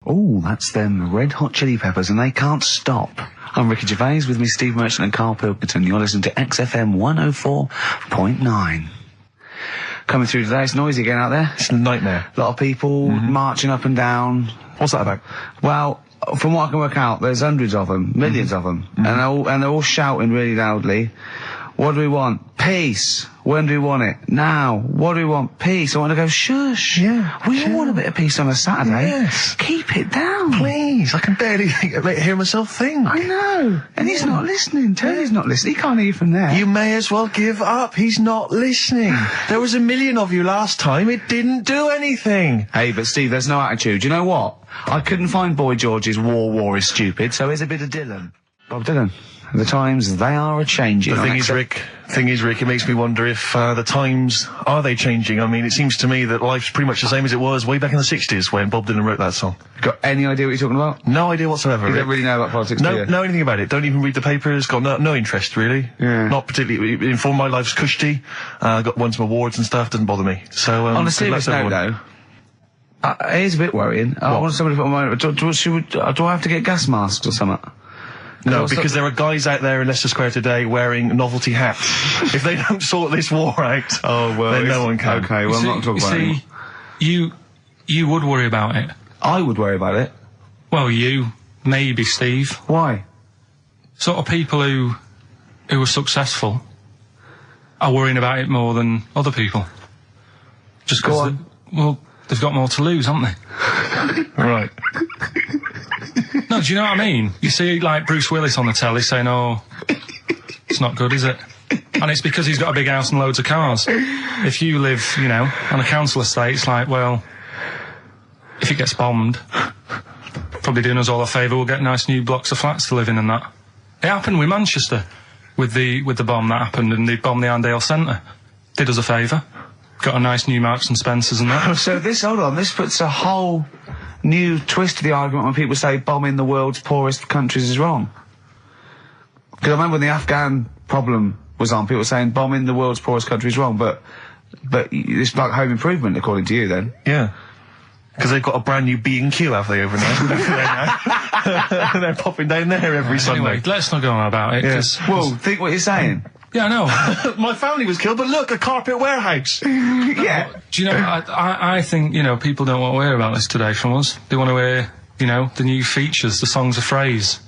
Oh, that's them Red Hot Chili Peppers, and they can't stop. I'm Ricky Gervais, with me Steve Merchant and Karl Pilkington. You're listening to XFM 104.9. Coming through today, it's noisy again out there. It's a nightmare. A lot of people marching up and down. What's that about? Well, from what I can work out, there's hundreds of them, millions of them, and they're all shouting really loudly. What do we want? Peace. When do we want it? Now. What do we want? Peace. I want to go, shush. Yeah. We all want a bit of peace on a Saturday. Yes. Keep it down. Please. I can barely hear myself think. I know. And he's not listening. Tony's not listening. He can't hear you from there. You may as well give up. He's not listening. There was 1 million of you last time. It didn't do anything. Hey, but Steve, there's no attitude. You know what? I couldn't find Boy George's War is Stupid, so here's a bit of Dylan. Bob Dylan. The times, they are a-changing. The thing is, Rick, it makes me wonder if the times, are they changing? I mean, it seems to me that life's pretty much the same as it was way back in the 60s when Bob Dylan wrote that song. Got any idea what you're talking about? No idea whatsoever, You Rick. don't really know about politics, do you? Know anything about it. Don't even read the papers. Got no interest, really. Yeah. Not particularly informed. My life's cushy. Won some awards and stuff. Doesn't bother me. So, on a serious note, though, it is a bit worrying. I want somebody to put on my... Do I have to get gas masks or something? No, because there are guys out there in Leicester Square today wearing novelty hats. If they don't sort this war out, then no one can. Okay, well, I'm not talking about it. You would worry about it. I would worry about it. Well, you, maybe Steve. Why? Sort of people who are successful are worrying about it more than other people. Just because, they've got more to lose, haven't they? Right. No, do you know what I mean? You see, like, Bruce Willis on the telly saying, oh, it's not good, is it? And it's because he's got a big house and loads of cars. If you live, you know, on a council estate, it's like, well, if it gets bombed, probably doing us all a favour, we'll get nice new blocks of flats to live in and that. It happened with Manchester, with the bomb that happened, and they bombed the Arndale Centre. Did us a favour. Got a nice new Marks and Spencers and that. So this puts a whole new twist to the argument when people say bombing the world's poorest countries is wrong. Because I remember when the Afghan problem was on, people were saying bombing the world's poorest country is wrong, but it's like home improvement, according to you, then. Yeah. Because they've got a brand new B&Q, have they, over there? They're popping down there every Sunday. Anyway, let's not go on about it. Yeah. Well, think what you're saying. Yeah, I know. My family was killed, but look, a carpet warehouse. Yeah. Do you know, I think, you know, people don't want to hear about this today from us. They want to hear, you know, the new features, the songs of phrase.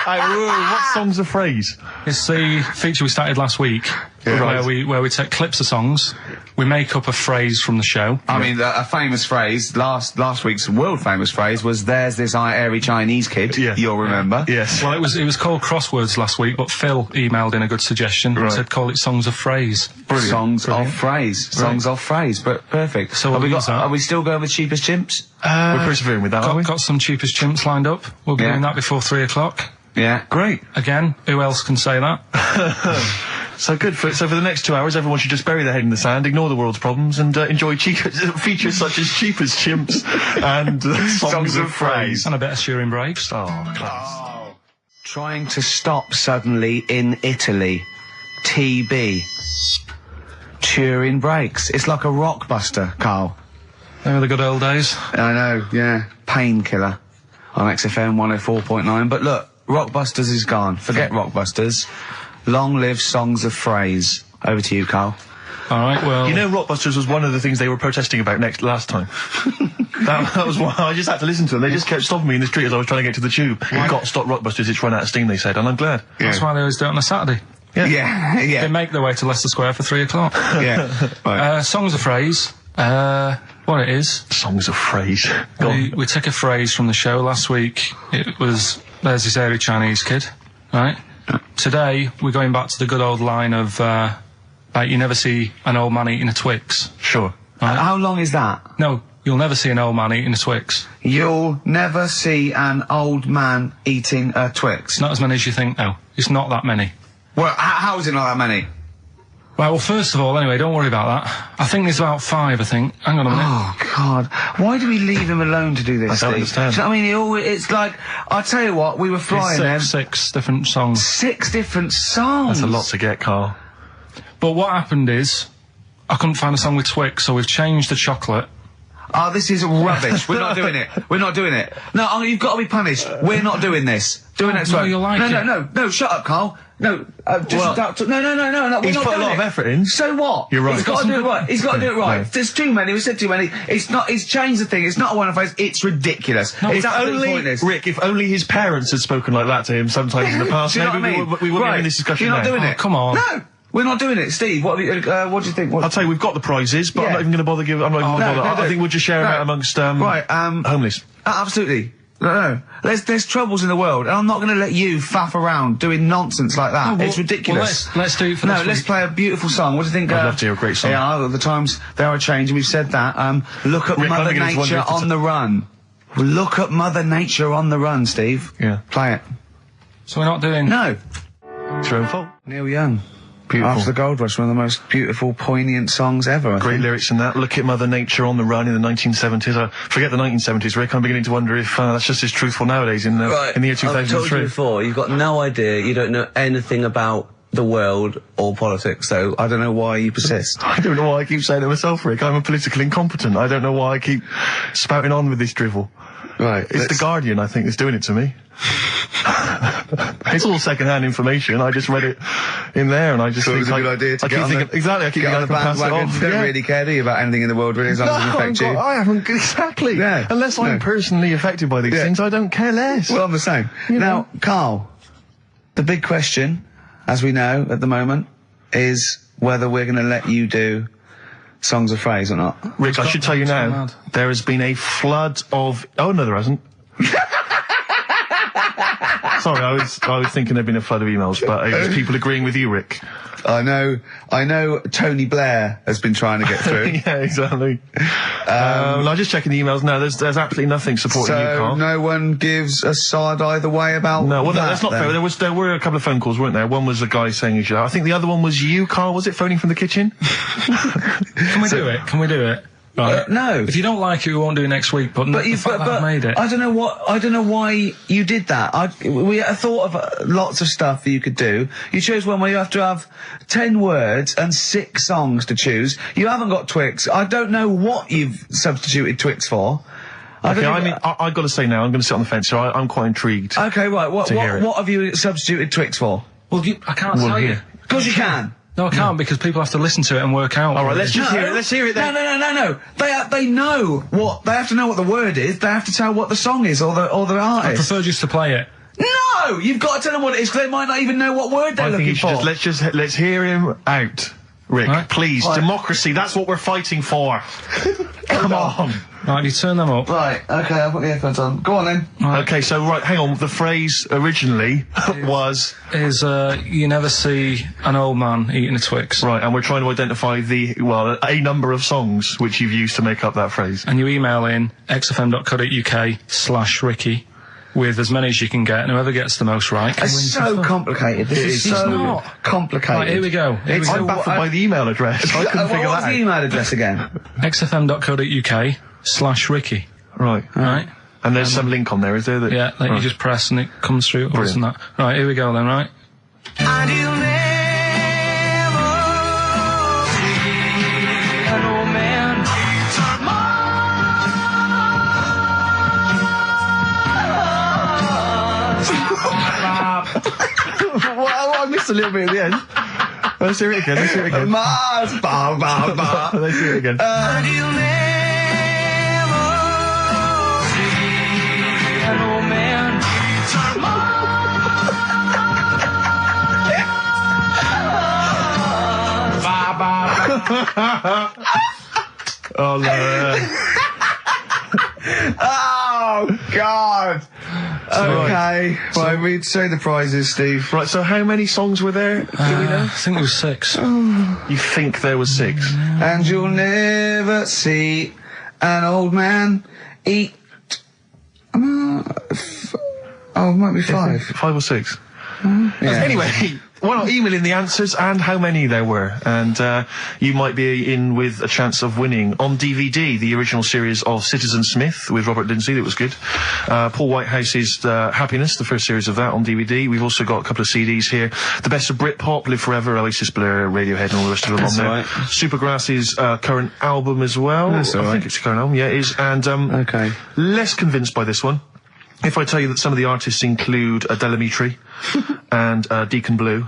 What song's a phrase? It's the feature we started last week, where we take clips of songs, we make up a phrase from the show. I mean, a famous phrase, last week's world famous phrase was, there's this airy Chinese kid, you'll remember. Yes. Well, it was called Crosswords last week, but Phil emailed in a good suggestion and said call it Songs of Phrase. Brilliant. Songs of phrase. Songs of phrase, but perfect. So are we still going with Cheapest Chimps? We're persevering with that, aren't we? Got some Cheapest Chimps lined up. We'll be doing that before 3 o'clock. Yeah. Great. Again, who else can say that? So good. So for the next 2 hours, everyone should just bury their head in the sand, ignore the world's problems, and enjoy features such as Cheapest Chimps and songs of phrase. And a bit of Shearing Breaks. Oh, class. Oh. Trying to stop suddenly in Italy. TB. Turing Breaks. It's like a rockbuster, Karl. They were the good old days. I know, yeah. Painkiller on XFM 104.9. But look, Rockbusters is gone. Forget Rockbusters. Long live Songs of Phrase. Over to you, Karl. All right, well... You know, Rockbusters was one of the things they were protesting about last time. that was why I just had to listen to them. They just kept stopping me in the street as I was trying to get to the tube. You've got to stop Rockbusters, it's run out of steam, they said, and I'm glad. Yeah. That's why they always do it on a Saturday. Yeah. They make their way to Leicester Square for 3 o'clock. Yeah. Right. Songs of Phrase. What it is... Songs of Phrase. We took a phrase from the show last week. It was, there's this airy Chinese kid, right? Today, we're going back to the good old line of, you never see an old man eating a Twix. Sure. Right? How long is that? No, you'll never see an old man eating a Twix. You'll never see an old man eating a Twix? Not as many as you think, no. It's not that many. Well, how is it not that many? Right, well, first of all, anyway, don't worry about that. I think there's about 5, I think. Hang on a minute. Oh, God. Why do we leave him alone to do this, I don't understand. Do you know what I mean? It's like, I'll tell you what, we were flying them. 6 different songs. 6 different songs? That's a lot to get, Karl. But what happened is, I couldn't find a song with Twix, so we've changed the chocolate. Oh, this is rubbish. We're not doing it. We're not doing it. No, you've got to be punished. We're not doing this. Do it next no, week. you'll like it. No, shut up, Carl. No, just no, we're He's not put a doing lot it. of effort in. So what? You're right. He's got to do it right. He's got to do it right. No. There's too many. We said too many. It's not. It's changed the thing. It's not a one-off phrase. It's ridiculous. It's absolutely pointless. Rick, if only his parents had spoken like that to him sometimes in the past, Do you know maybe what I mean? we wouldn't be having this discussion You're not now. doing it. Come on. No, we're not doing it. Steve, what do you think? I'll tell you, we've got the prizes, but I'm not even going to bother giving. I'm not even going to bother. I think we'll just share them out amongst homeless. Absolutely. No. There's troubles in the world, and I'm not going to let you faff around doing nonsense like that. No, it's ridiculous. Well, let's do it for this let's week. play a beautiful song. What do you think? I'd love to hear a great song. Yeah, the times they are changing. We've said that. Look at Rick, Mother I'm beginning to wonder Nature if it's on the run. Look at Mother Nature on the run, Steve. Yeah. Play it. So we're not doing... No. It's your own fault. Neil Young. Beautiful. After the Gold Rush, one of the most beautiful, poignant songs ever. I Great think. lyrics in that. Look at Mother Nature on the run in the 1970s. I forget the 1970s, Rick. I'm beginning to wonder if that's just as truthful nowadays in the year 2003. I've told you before, you've got no idea, you don't know anything about the world or politics, so I don't know why you persist. I don't know why I keep saying it myself, Rick. I'm a political incompetent. I don't know why I keep spouting on with this drivel. Right. It's The Guardian, I think, that's doing it to me. It's all second-hand information. I just read it in there, and I just So think it was a good idea to I get keep on thinking, the, exactly. I keep get thinking on I the can pass it bandwagon. off. You don't Yeah. really care, do you, about anything in the world, really, as long as it doesn't affect you? I haven't exactly. Yeah. Unless I'm personally affected by these things, I don't care less. Well, I'm the same. Now, Carl, the big question, as we know at the moment, is whether we're going to let you do Songs of Phrase or not. Rick, I should tell you now, mad. there has been a flood of... Oh, no, there hasn't. Sorry, I was thinking there'd been a flood of emails, but it was people agreeing with you, Rick. I know Tony Blair has been trying to get through. Yeah, exactly. I'm just checking the emails now. There's absolutely nothing supporting you, So Carl. no one gives a side either way about No, well, that, that's not then? fair. There were a couple of phone calls, weren't there? One was a guy saying you should. I think the other one was you, Carl. Was it phoning from the kitchen? Can we do it? Can we do it? Right. No. If you don't like it, we won't do it next week, but the fact that I made it. I don't know why you did that. We thought of lots of stuff that you could do. You chose one where you have to have 10 words and 6 songs to choose. You haven't got Twix. I don't know what you've substituted Twix for. Okay, I mean, I've got to say now, I'm going to sit on the fence, so I'm quite intrigued. Okay, right. What hear it. have you substituted Twix for? Well, I can't tell you. Of course you can. No, I can't because people have to listen to it and work out. All right, let's just hear it. Let's hear it then. No. They know what they have to know what the word is. They have to tell what the song is or the I artist. prefer just to play it. No, you've got to tell them what it is because they might not even know what word they're I think looking you should for. let's hear him out, Rick. Right. Please, democracy. That's what we're fighting for. Come on. Right, you turn them up. Right, okay, I'll put the headphones on. Go on then. Right. Okay, so hang on. The phrase originally was Is you never see an old man eating a Twix. right, and we're trying to identify a number of songs which you've used to make up that phrase. And you email in xfm.co.uk/Ricky with as many as you can get, and whoever gets the most right can win It's some so stuff. complicated. This is It's so not. complicated. Right, here we go. I'm baffled by the email address. I couldn't figure What's that the out. email address again? xfm.co.uk/Ricky. Right. Right? And there's some link on there, is there? That, Yeah, that you just press and it comes through. Or Brilliant. that. Right, here we go then, right? Well, I missed a little bit at the end. Let's hear it again. Mars, ba ba ba. Let's hear it again. Oh, no. Oh God. Okay. Right, we'd say the prizes, Steve. Right, so how many songs were there? Do we know? I think it was 6. You think there was 6? And you'll never see an old man eat. It might be 5. 5 or 6? Yeah. Anyway, email in the answers and how many there were, and you might be in with a chance of winning on DVD the original series of Citizen Smith with Robert Lindsay. That was good. Paul Whitehouse's Happiness, the first series of that on DVD. We've also got a couple of CDs here. The Best of Britpop, Live Forever, Oasis, Blur, Radiohead, and all the rest of them on there. Right. Supergrass's current album as well. That's all right. I think it's a current album. Yeah, it is. And okay. Less convinced by this one. If I tell you that some of the artists include Delamitri and Deacon Blue,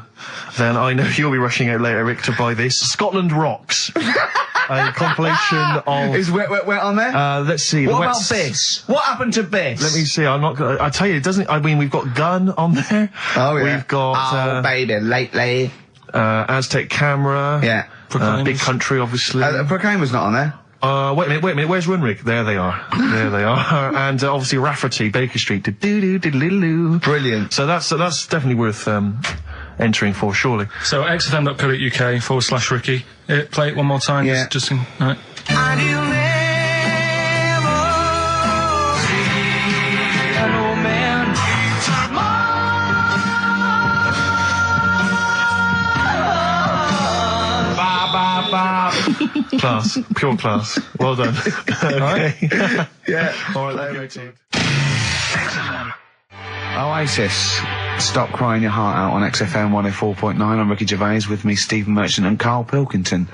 then I know you'll be rushing out later, Rick, to buy this. Scotland Rocks. A compilation of... Is Wet on there? Let's see. What about Biss? What happened to Biss? Let me see. I'm not gonna... I tell you, it doesn't... I mean, we've got Gun on there. Oh, yeah. We've got... Oh, baby, lately. Aztec Camera. Yeah. Big Country, obviously. Proclaimer's not on there. Wait a minute, where's Runrig? There they are. There they are. And obviously Rafferty, Baker Street. Do-do-do-do-do-do. Brilliant. So that's definitely worth entering for, surely. So xfm.co.uk/Ricky. Play it one more time. Yeah. Just right. And you'll never see an old man Class. Pure class. Well done. Okay. Yeah. All right, let's go. Oasis, Stop Crying Your Heart Out on XFM 104.9. I'm Ricky Gervais, with me Stephen Merchant and Karl Pilkington.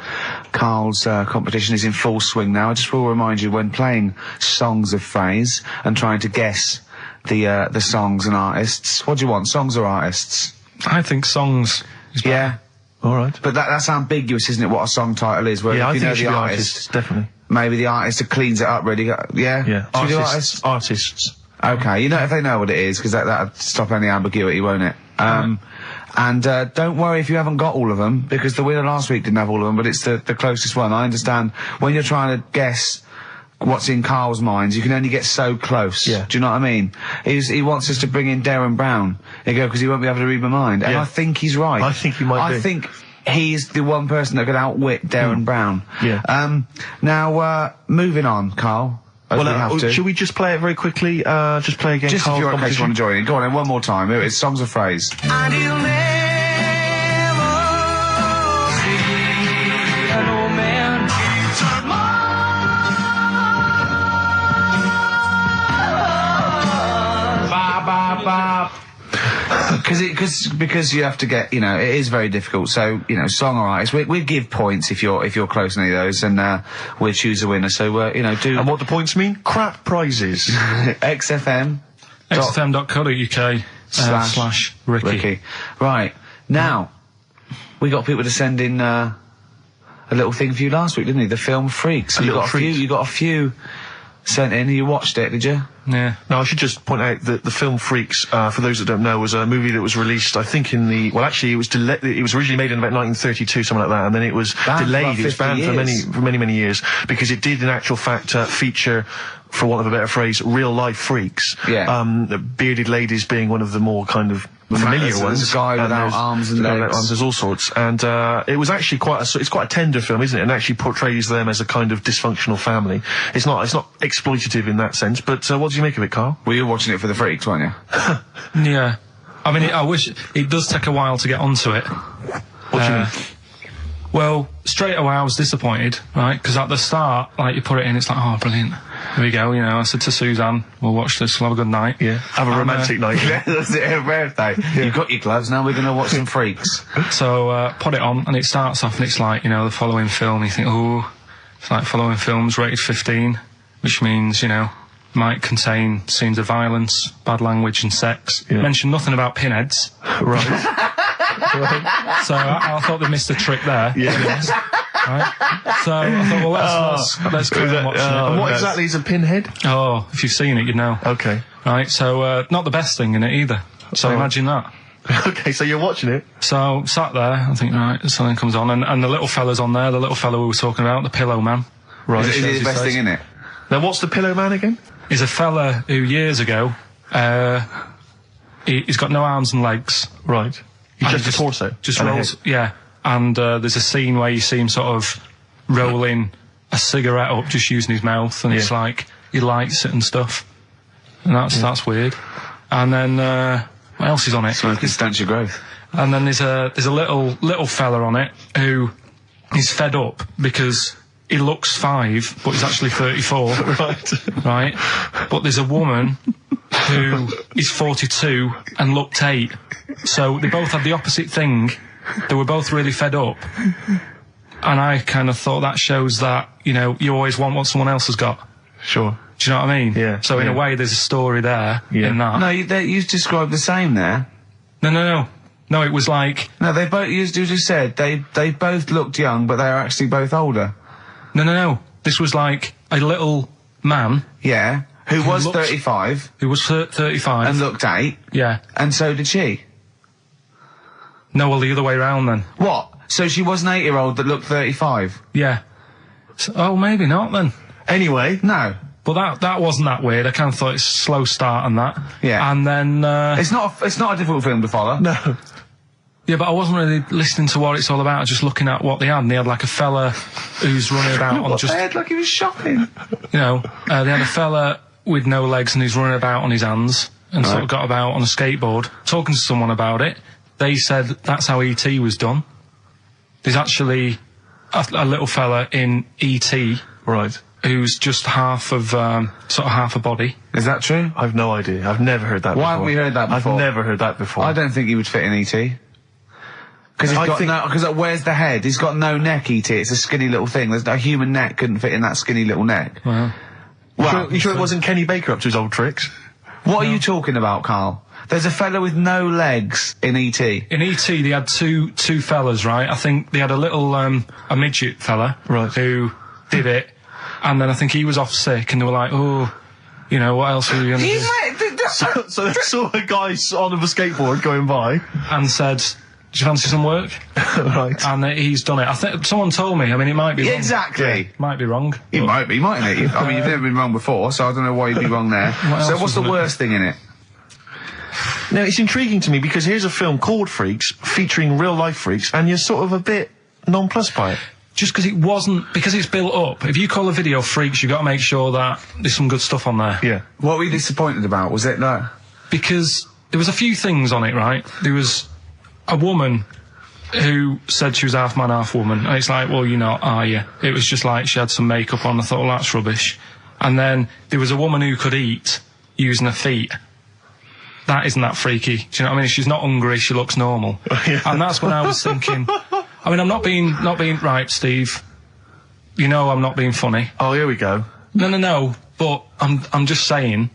Karl's competition is in full swing now. I just will remind you, when playing songs of phrase and trying to guess the songs and artists, what do you want, songs or artists? I think songs is better. Yeah. All right. But that's ambiguous, isn't it, what a song title is? Where Yeah, if I you think know it should the be artist, artists, definitely. maybe the artist that cleans it up really. Yeah? Yeah. Should we do artists? Artists. Okay, you know, if they know what it is, because that'll stop any ambiguity, won't it? And don't worry if you haven't got all of them, because the winner last week didn't have all of them, but it's the closest one. I understand when you're trying to guess what's in Karl's mind, you can only get so close. Yeah. Do you know what I mean? He wants us to bring in Darren Brown. He go, because he won't be able to read my mind. And Yeah. I think he's right. I think he might be. I think he's the one person that could outwit Darren Brown. Yeah. Now, moving on, Karl. As we have to. Should we just play it very quickly? Just play again. Just if you're in case you want to join in. Go on then, one more time. Here it is, songs of phrase. and you'll never see an old man Because you have to get, you know, it is very difficult. So, you know, song or artist, we give points if you're close to any of those, and we'll choose a winner. So, you know, do. And what do points mean? Crap prizes. XFM. xfm.co.uk/Ricky. Right. Now, we got people to send in a little thing for you last week, didn't we? The film Freaks. You got a few sent in. You watched it, did you? Yeah. Now, I should just point out that the film Freaks, for those that don't know, was a movie that was released, I think, it was originally made in about 1932, something like that, and then it was delayed. It was banned for many years, because it did, in actual fact, feature, for want of a better phrase, real-life freaks. Yeah. Bearded ladies being one of the more kind of familiar ones. There's a guy without arms and legs. There's all sorts. And it was actually it's quite a tender film, isn't it? And actually portrays them as a kind of dysfunctional family. It's not exploitative in that sense, but what do you make of it, Karl? Well, you were watching it for the freaks, weren't you? Yeah. I mean, I wish it does take a while to get onto it. What do you mean? Well, straight away I was disappointed, right? Because at the start, like, you put it in, it's like, oh, brilliant. Here we go, you know. I said to Suzanne, we'll watch this, we'll have a good night. Yeah. Have a romantic night. Yeah, that's it, her birthday. Yeah. You've got your gloves, now we're going to watch some freaks. So, put it on, and it starts off, and it's like, you know, the following film, you think, oh, it's like following films rated 15, which means, you know, might contain scenes of violence, bad language and sex. Yeah. Mention nothing about pinheads. Right. So I thought they missed a trick there. Yeah. Right? So I thought, well, let's go and watch it. And what exactly is a pinhead? Oh, if you've seen it, you'd know. Okay. Right, so not the best thing in it either. So imagine that. Okay, so you're watching it. So sat there, I think, right, something comes on, and the little fella's on there, the little fella we were talking about, the Pillow Man. Right. Is it the best thing in it? Now, what's the Pillow Man again? He's a fella who years ago, he's got no arms and legs. Right. He's just a torso. Just rolls, yeah. And there's a scene where you see him sort of rolling a cigarette up, just using his mouth, and it's like he lights it and stuff. And that's weird. And then what else is on it? Smoking stunts your growth. And then there's a little fella on it who is fed up because he looks 5, but he's actually 34. Right. But there's a woman who is 42 and looked 8. So they both had the opposite thing. They were both really fed up. And I kind of thought that shows that, you know, you always want what someone else has got. Sure. Do you know what I mean? Yeah. So in a way, there's a story there in that. No, you described the same there. No, it was like... No, they both, you just said, they both looked young, but they are actually both older. No. This was like a little man... Yeah, who was looked- 35. Who was 35. And looked 8. Yeah. And so did she. No, well, the other way around then. What? So she was an 8-year-old that looked 35? Yeah. So, oh, maybe not then. Anyway. No. But that wasn't that weird. I kind of thought it's a slow start and that. Yeah. And then... It's not a difficult film to follow. No. Yeah, but I wasn't really listening to what it's all about, just looking at what they had. And they had like a fella who's running about on just... They had like he was shopping. You know, they had a fella with no legs and he's running about on his hands and sort of got about on a skateboard, talking to someone about it. They said that's how E.T. was done. There's actually a little fella in E.T. Right. who's just half of, sort of half a body. Is that true? I've no idea. I've never heard that before. Why haven't we heard that before? I've never heard that before. I don't think he would fit in E.T. Because where's the head? He's got no neck, E.T. It's a skinny little thing. There's no human neck couldn't fit in that skinny little neck. Wow. Well, you sure it wasn't Kenny Baker up to his old tricks? What are you talking about, Carl? There's a fella with no legs in E.T. In E.T. they had two fellas, right? I think they had a little, a midget fella. Right. Who did it. And then I think he was off sick and they were like, oh, you know, what else are we going to do? So they saw a guy on a skateboard going by. And said, do you fancy some work? Right. And he's done it. I think someone told me. I mean, it might be wrong. Exactly. Might be wrong. It might be, mightn't it? I mean, you've never been wrong before, so I don't know why you'd be wrong there. So what's the worst thing in it? Now, it's intriguing to me because here's a film called Freaks, featuring real-life freaks, and you're sort of a bit nonplussed by it. Just because it wasn't, because it's built up. If you call a video Freaks, you've got to make sure that there's some good stuff on there. Yeah. What were you disappointed about? Was it that? Because there was a few things on it, right? There was a woman who said she was half man, half woman. And it's like, well, you're not, are you? It was just like she had some makeup on. I thought, well, that's rubbish. And then there was a woman who could eat using her feet. That isn't that freaky. Do you know what I mean? She's not hungry, she looks normal. Yeah. And that's when I was thinking, I mean, I'm not being right, Steve. You know I'm not being funny. Oh, here we go. No, but I'm just saying,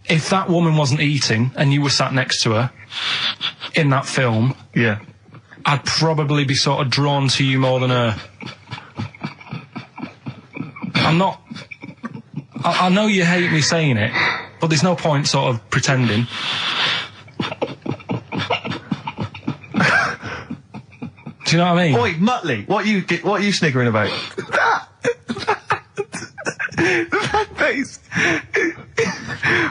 if that woman wasn't eating and you were sat next to her in that film, Yeah. I'd probably be sort of drawn to you more than her. I'm not... I know you hate me saying it, but there's no point sort of pretending. Do you know what I mean? Oi, Muttley, what are you sniggering about? That face.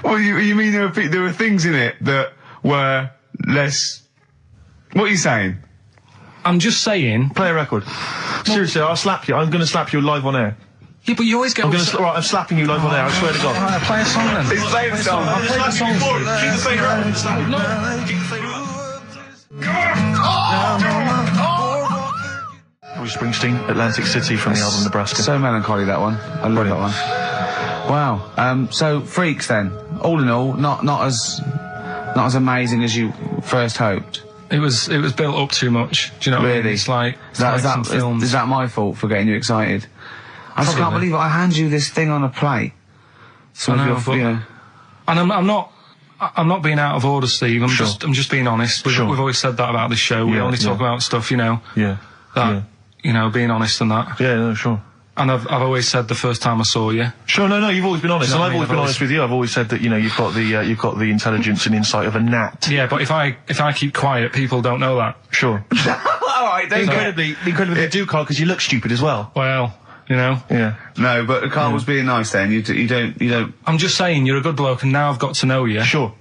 Well, you mean there were things in it that were less... What are you saying? I'm just saying... Play a record. Seriously, I'll slap you. I'm going to slap you live on air. Yeah, but you always get... Right, I'm slapping you live on air, I swear to God. Alright, play a song then. He's playing a song. I'll play the song for you. Keep the finger up. Bruce Springsteen, Atlantic City from the album Nebraska. So melancholy, that one. I love that one. Wow. So Freaks then. All in all, not as amazing as you first hoped. It was built up too much. Do you know what I mean? Really? It's like some films. Is that my fault for getting you excited? I just can't Probably. believe it. I hand you this thing on a plate. So I know, but- you know. And I'm not being out of order, Steve. I'm just being honest. We've always said that about this show. We Yeah, only talk about stuff, you know, Yeah. that you know, being honest and that. Yeah, no, sure. And I've always said the first time I saw you. Sure, no, you've always been honest, You know and I've what I always mean? been honest with you. I've always said that, you know, you've got the intelligence and insight of a gnat. Yeah, but if I keep quiet, people don't know that. Sure. All right, don't Incredibly, they do, Carl, because you look stupid as well. Well, you know. Yeah. No, but Carl was being nice then. You don't. I'm just saying you're a good bloke, and now I've got to know you. Sure.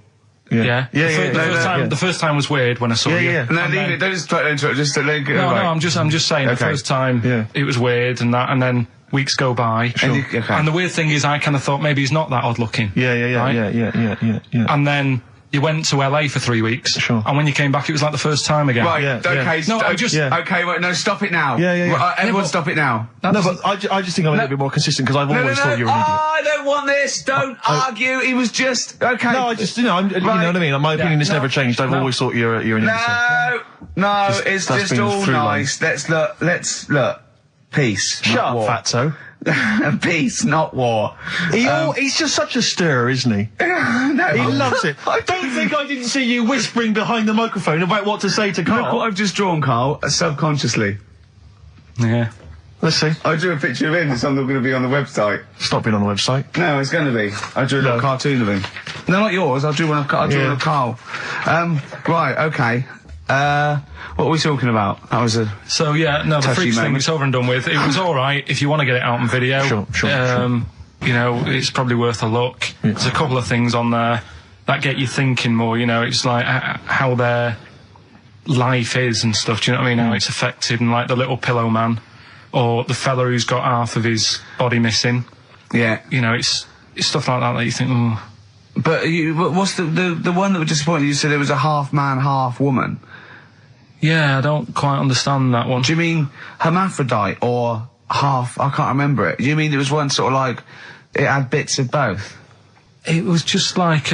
Yeah. Yeah. The first time was weird when I saw you. Yeah. No, And leave then- it. Don't just try to interrupt. Just let it go. No, right. I'm just saying the Okay. first time Yeah. it was weird and that, and then weeks go by. And you- okay. And the weird thing is I kind of thought maybe he's not that odd looking. Yeah. Right? Yeah. And then you went to LA for 3 weeks. Sure. And when you came back, it was like the first time again. Right, Yeah, okay, yeah. No, I'm just... Yeah. Okay, wait, no, stop it now. Yeah. Right, everyone stop it now. No, but I just think I'm a little bit more consistent because I've always thought you were an idiot. I don't want this. Don't argue. He was just okay. No, I just, you know what I mean? My opinion has never changed. I've always thought you're an idiot. No, it's that's just been all through nice. Let's look. Peace. Shut not up, war. fatso. Peace, not war. He's just such a stirrer, isn't he? No, He loves it. I don't think I didn't see you whispering behind the microphone about what to say to Look what Carl. I've just drawn, Carl, subconsciously. Yeah. Let's see. I drew a picture of him. It's not going to be on the website. It's not been on the website. No, it's going to be. I drew a little cartoon of him. No, not yours. I drew one of Carl. Right, okay. What were we talking about? That was a... So, yeah, no, the Touchy freaks thing moment. is over and done with. It was alright if you want to get it out on video. Sure. You know, it's probably worth a look. There's a couple of things on there that get you thinking more, you know, it's like how their life is and stuff, do you know what I mean? How it's affected, and like the little pillow man, or the fella who's got half of his body missing. Yeah. You know, it's stuff like that you think, oh. But what's the one that was disappointing? You said it was a half man, half woman. Yeah, I don't quite understand that one. Do you mean hermaphrodite or half? I can't remember it. Do you mean it was one sort of like it had bits of both? It was just like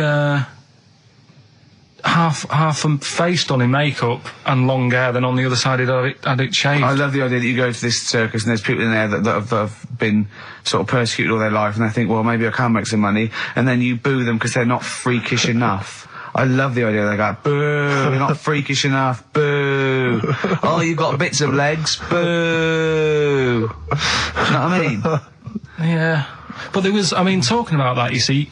half a face done in makeup and long hair, then on the other side it had it shaved. I love the idea that you go to this circus and there's people in there that have been sort of persecuted all their life, and they think, well, maybe I can make some money, and then you boo them because they're not freakish enough. I love the idea they go, boo, you're not freakish enough, boo. Oh, you've got bits of legs, boo. Do you know what I mean? Yeah. But there was, I mean, talking about that, you see,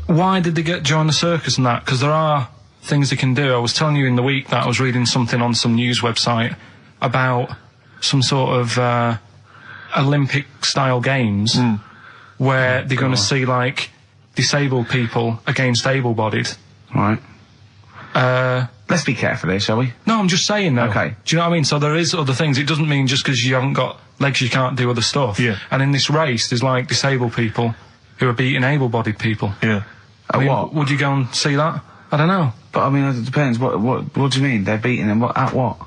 why did they join the circus and that? Because there are things they can do. I was telling you in the week that I was reading something on some news website about some sort of Olympic-style games where they're going to see, like, disabled people against able-bodied. Right. Let's be careful here, shall we? No, I'm just saying, though. Okay. Do you know what I mean? So there is other things. It doesn't mean just because you haven't got legs you can't do other stuff. Yeah. And in this race, there's, like, disabled people who are beating able-bodied people. Yeah. I mean, what? Would you go and see that? I don't know. But I mean, it depends. What do you mean? They're beating them? At what?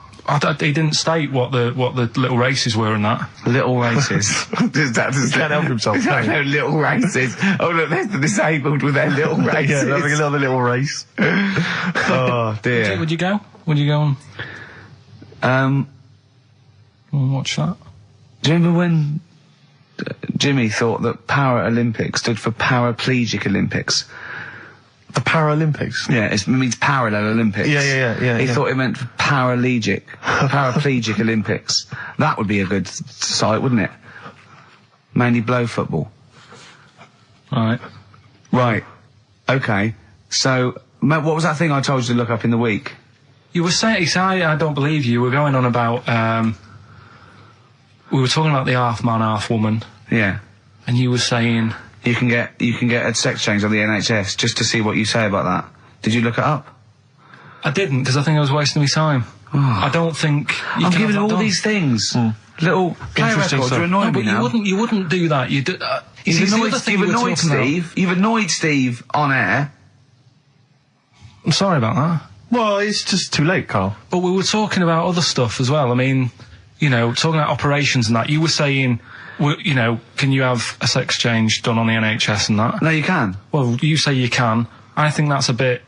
He didn't state what the little races were and that. Little races. Can't help himself, can he? No, little races. Oh, look, there's the disabled with their little races. Yeah, they're having another little race. Oh, dear. Would you go? Would you go and watch that? Do you remember when Jimmy thought that Paralympics stood for Paraplegic Olympics? The Paralympics? Yeah, it means parallel Olympics. Yeah. He thought it meant paraplegic Olympics. That would be a good site, wouldn't it? Mainly blow football. Right. Right. Okay. So, what was that thing I told you to look up in the week? You were saying, I don't believe you. You were going on about, we were talking about the half man, half woman, Yeah. and you were saying, You can get a sex change on the NHS, just to see what you say about that. Did you look it up? I didn't, because I think I was wasting my time. I don't think you I'm can giving have all that done. these things. Little play Interesting records stuff. are annoying No, me but now. you wouldn't do that. You see, You've it's the annoyed, other thing you've we were annoyed talking about. Steve. You've annoyed Steve on air. I'm sorry about that. Well, it's just too late, Carl. But we were talking about other stuff as well. I mean, you know, talking about operations and that. You were saying, you know, can you have a sex change done on the NHS and that? No, you can. Well, you say you can. I think that's a bit...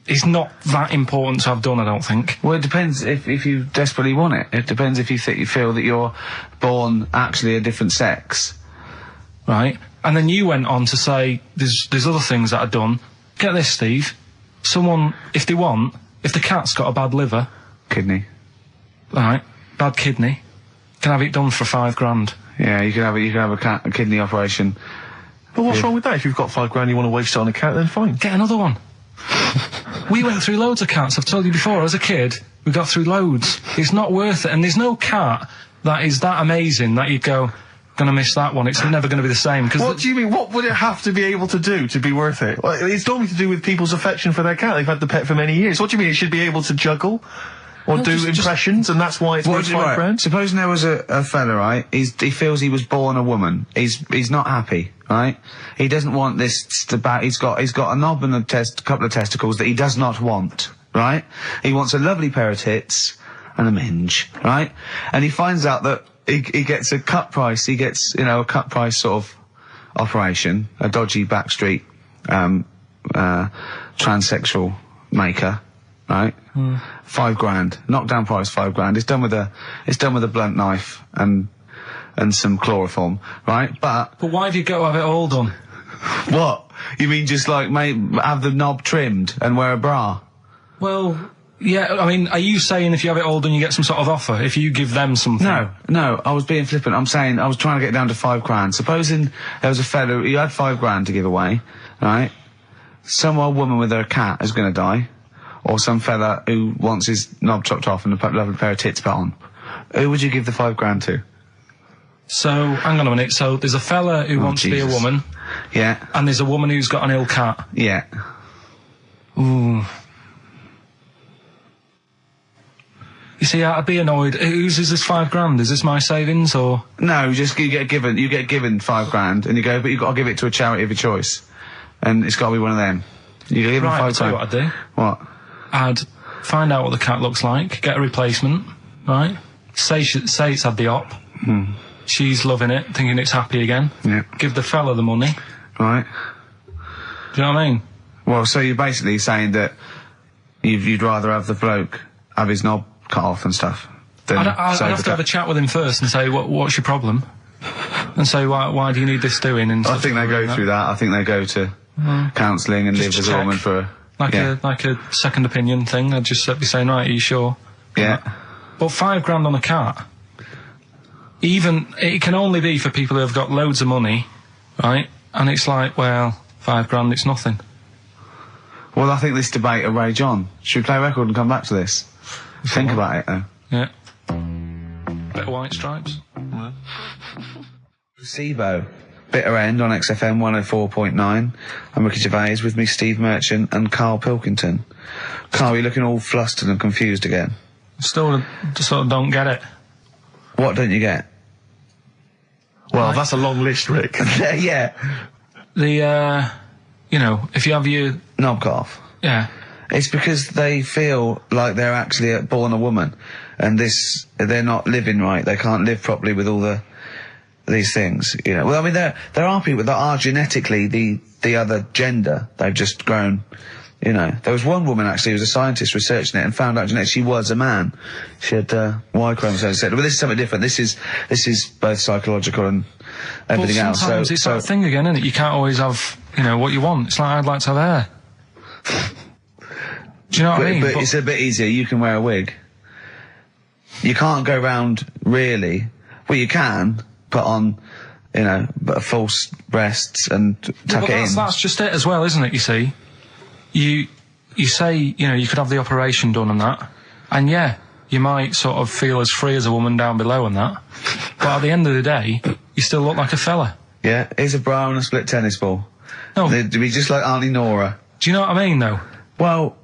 It's not that important to have done, I don't think. Well, it depends if you desperately want it. It depends if you feel that you're born actually a different sex. Right? And then you went on to say there's other things that are done. Get this, Steve. Someone, if the cat's got a bad liver, Kidney. right, bad kidney, can have it done for $5,000. Yeah, you can have a kidney operation. But what's wrong with that? If you've got $5,000 you want to waste it on a cat, then fine. Get another one. We went through loads of cats. I've told you before, as a kid, we got through loads. It's not worth it. And there's no cat that is that amazing that you'd go, gonna miss that one. It's never gonna be the same. Cause What do you mean? What would it have to be able to do to be worth it? Well, it's normally to do with people's affection for their cat. They've had the pet for many years. What do you mean? It should be able to juggle? Or do just- impressions, and that's why it's worth £5 grand? Supposing there was a fella, right? He feels he was born a woman. He's not happy, right? He doesn't want this he's got a knob and a couple of testicles that he does not want, right? He wants a lovely pair of tits and a minge, right? And he finds out that he gets a cut price. He gets, a cut price sort of operation, a dodgy backstreet transsexual maker, right? £5 grand, knockdown price £5 grand. It's done with a blunt knife and some chloroform, right? But But why have you got to have it all done? what? You mean just like have the knob trimmed and wear a bra? Well, yeah, I mean, are you saying if you have it all done you get some sort of offer? If you give them something? No, I was being flippant. I'm saying I was trying to get down to £5 grand. Supposing there was a fella who had £5 grand to give away, right? Some old woman with her cat is going to die, or some fella who wants his knob chopped off and a lovely pair of tits put on. Who would you give the £5 grand to? So, hang on a minute. So, there's a fella who wants to be a Jesus. woman, Yeah, and there's a woman who's got an ill cat. yeah. Ooh. You see, I'd be annoyed. Whose is this £5 grand? Is this my savings, or...? No, you get given £5 grand, and you go, but you've got to give it to a charity of your choice, and it's got to be one of them. You give them Right, I'll £5 tell you grand. what I'd do. What? I'd find out what the cat looks like, get a replacement, right? Say it's had the op. She's loving it, thinking it's happy again. Yeah. Give the fella the money. Right. Do you know what I mean? Well, so you're basically saying that you'd rather have the bloke have his knob cut off and stuff than I'd save have the to have a cat. chat with him first and say, what's your problem? And say, why do you need this doing? And I stuff think they like go that. through that. I think they go to counselling and live Just as to a check. woman for Like yeah. a second opinion thing. I'd just be saying, right, are you sure? Yeah. But £5 grand on a cat, it can only be for people who have got loads of money, right? And it's like, well, £5 grand, it's nothing. Well, I think this debate will rage on. Should we play a record and come back to this? Think about it, though. Yeah. Bit of White Stripes. SIBO. Bitter End on XFM 104.9. I'm Ricky Gervais, with me Steve Merchant and Karl Pilkington. Karl, you're looking all flustered and confused again. Still just sort of don't get it. What don't you get? Well, that's a long list, Rick. Yeah. The, if you have your... Knob cut off. Yeah. It's because they feel like they're actually born a woman, and they're not living right. They can't live properly with all these things, Well, I mean, there are people that are genetically the other gender. They've just grown, There was one woman actually who was a scientist researching it and found out genetically she was a man. She had Y chromosomes. But this is something different. This is both psychological and everything Well, else. sometimes it's that thing again, isn't it? You can't always have, what you want. It's like, I'd like to have hair. Do you know what I mean? But it's a bit easier. You can wear a wig. You can't go round really. Well, you can put on, false breasts and tuck it in. That's just it as well, isn't it? You see, you say, you could have the operation done and that, and yeah, you might sort of feel as free as a woman down below and that, but at the end of the day, you still look like a fella. Yeah, here's a bra and a split tennis ball. No. They'd be just like Auntie Nora. Do you know what I mean, though? Well,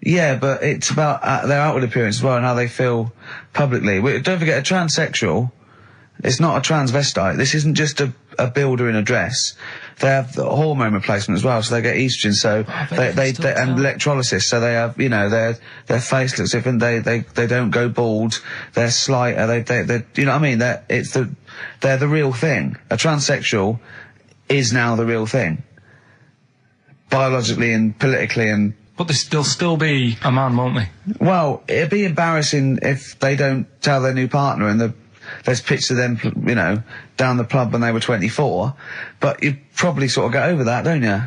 yeah, but it's about their outward appearance as well and how they feel publicly. Don't forget, a transsexual, it's not a transvestite. This isn't just a builder in a dress. They have the hormone replacement as well, so they get estrogen, so they and electrolysis, so they have, their face looks different, they don't go bald, they're slighter, they you know what I mean? They're the real thing. A transsexual is now the real thing. Biologically and politically and... But they'll still be a man, won't they? Well, it'd be embarrassing if they don't tell their new partner and there's pictures of them, down the pub when they were 24, but you probably sort of get over that, don't you?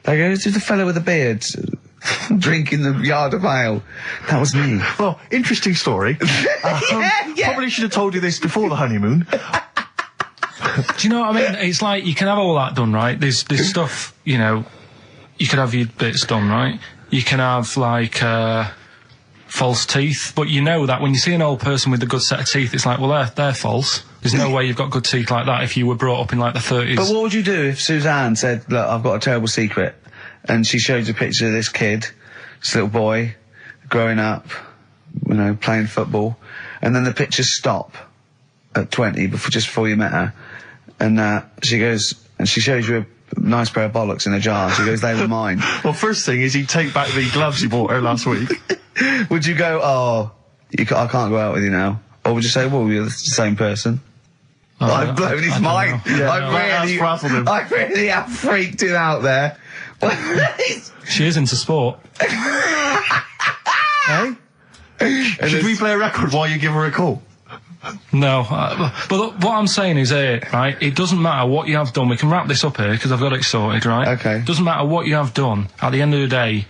They go, it's just a fella with a beard drinking the yard of ale. That was me. Well, interesting story. Probably should have told you this before the honeymoon. Do you know what I mean? It's like, you can have all that done, right? There's stuff, you could have your bits done, right? You can have, like, false teeth, but you know that when you see an old person with a good set of teeth, it's like, well, they're false. There's no way you've got good teeth like that if you were brought up in, like, the 30s. But what would you do if Suzanne said, look, I've got a terrible secret, and she showed you a picture of this kid, this little boy, growing up, you know, playing football, and then the pictures stop at 20 just before you met her, and she goes and she shows you a nice pair of bollocks in a jar. She goes, they were mine. Well, first thing is he'd take back the gloves you bought her last week. Would you go, oh, I can't go out with you now? Or would you say, well, you're the same person? I've blown his mind. I really have freaked him out there. She is into sport. Hey? Should we play a record while you give her a call? No, but what I'm saying is right, it doesn't matter what you have done. We can wrap this up here because I've got it sorted, right? Okay. It doesn't matter what you have done. At the end of the day,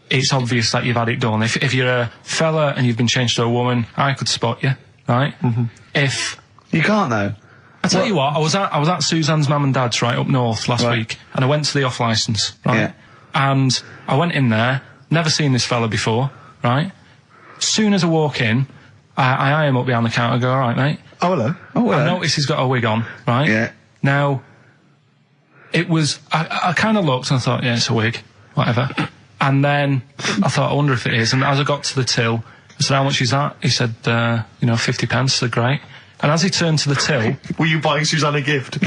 it's obvious that you've had it done. If you're a fella and you've been changed to a woman, I could spot you, right? Mm-hmm. If you can't though. I tell you what, I was at Suzanne's mum and dad's right up north last week, and I went to the off licence, right? Yeah. And I went in there, never seen this fella before, right? Soon as I walk in, I eye him up behind the counter. I go, all right, mate. Oh, hello. Oh, hello. I notice he's got a wig on, right? Yeah. Now, it was I kind of looked and I thought, yeah, it's a wig, whatever. And then I thought, I wonder if it is. And as I got to the till, I said, how much is that? He said, 50 pence. I said, great. And as he turned to the till... Were you buying Suzanne a gift?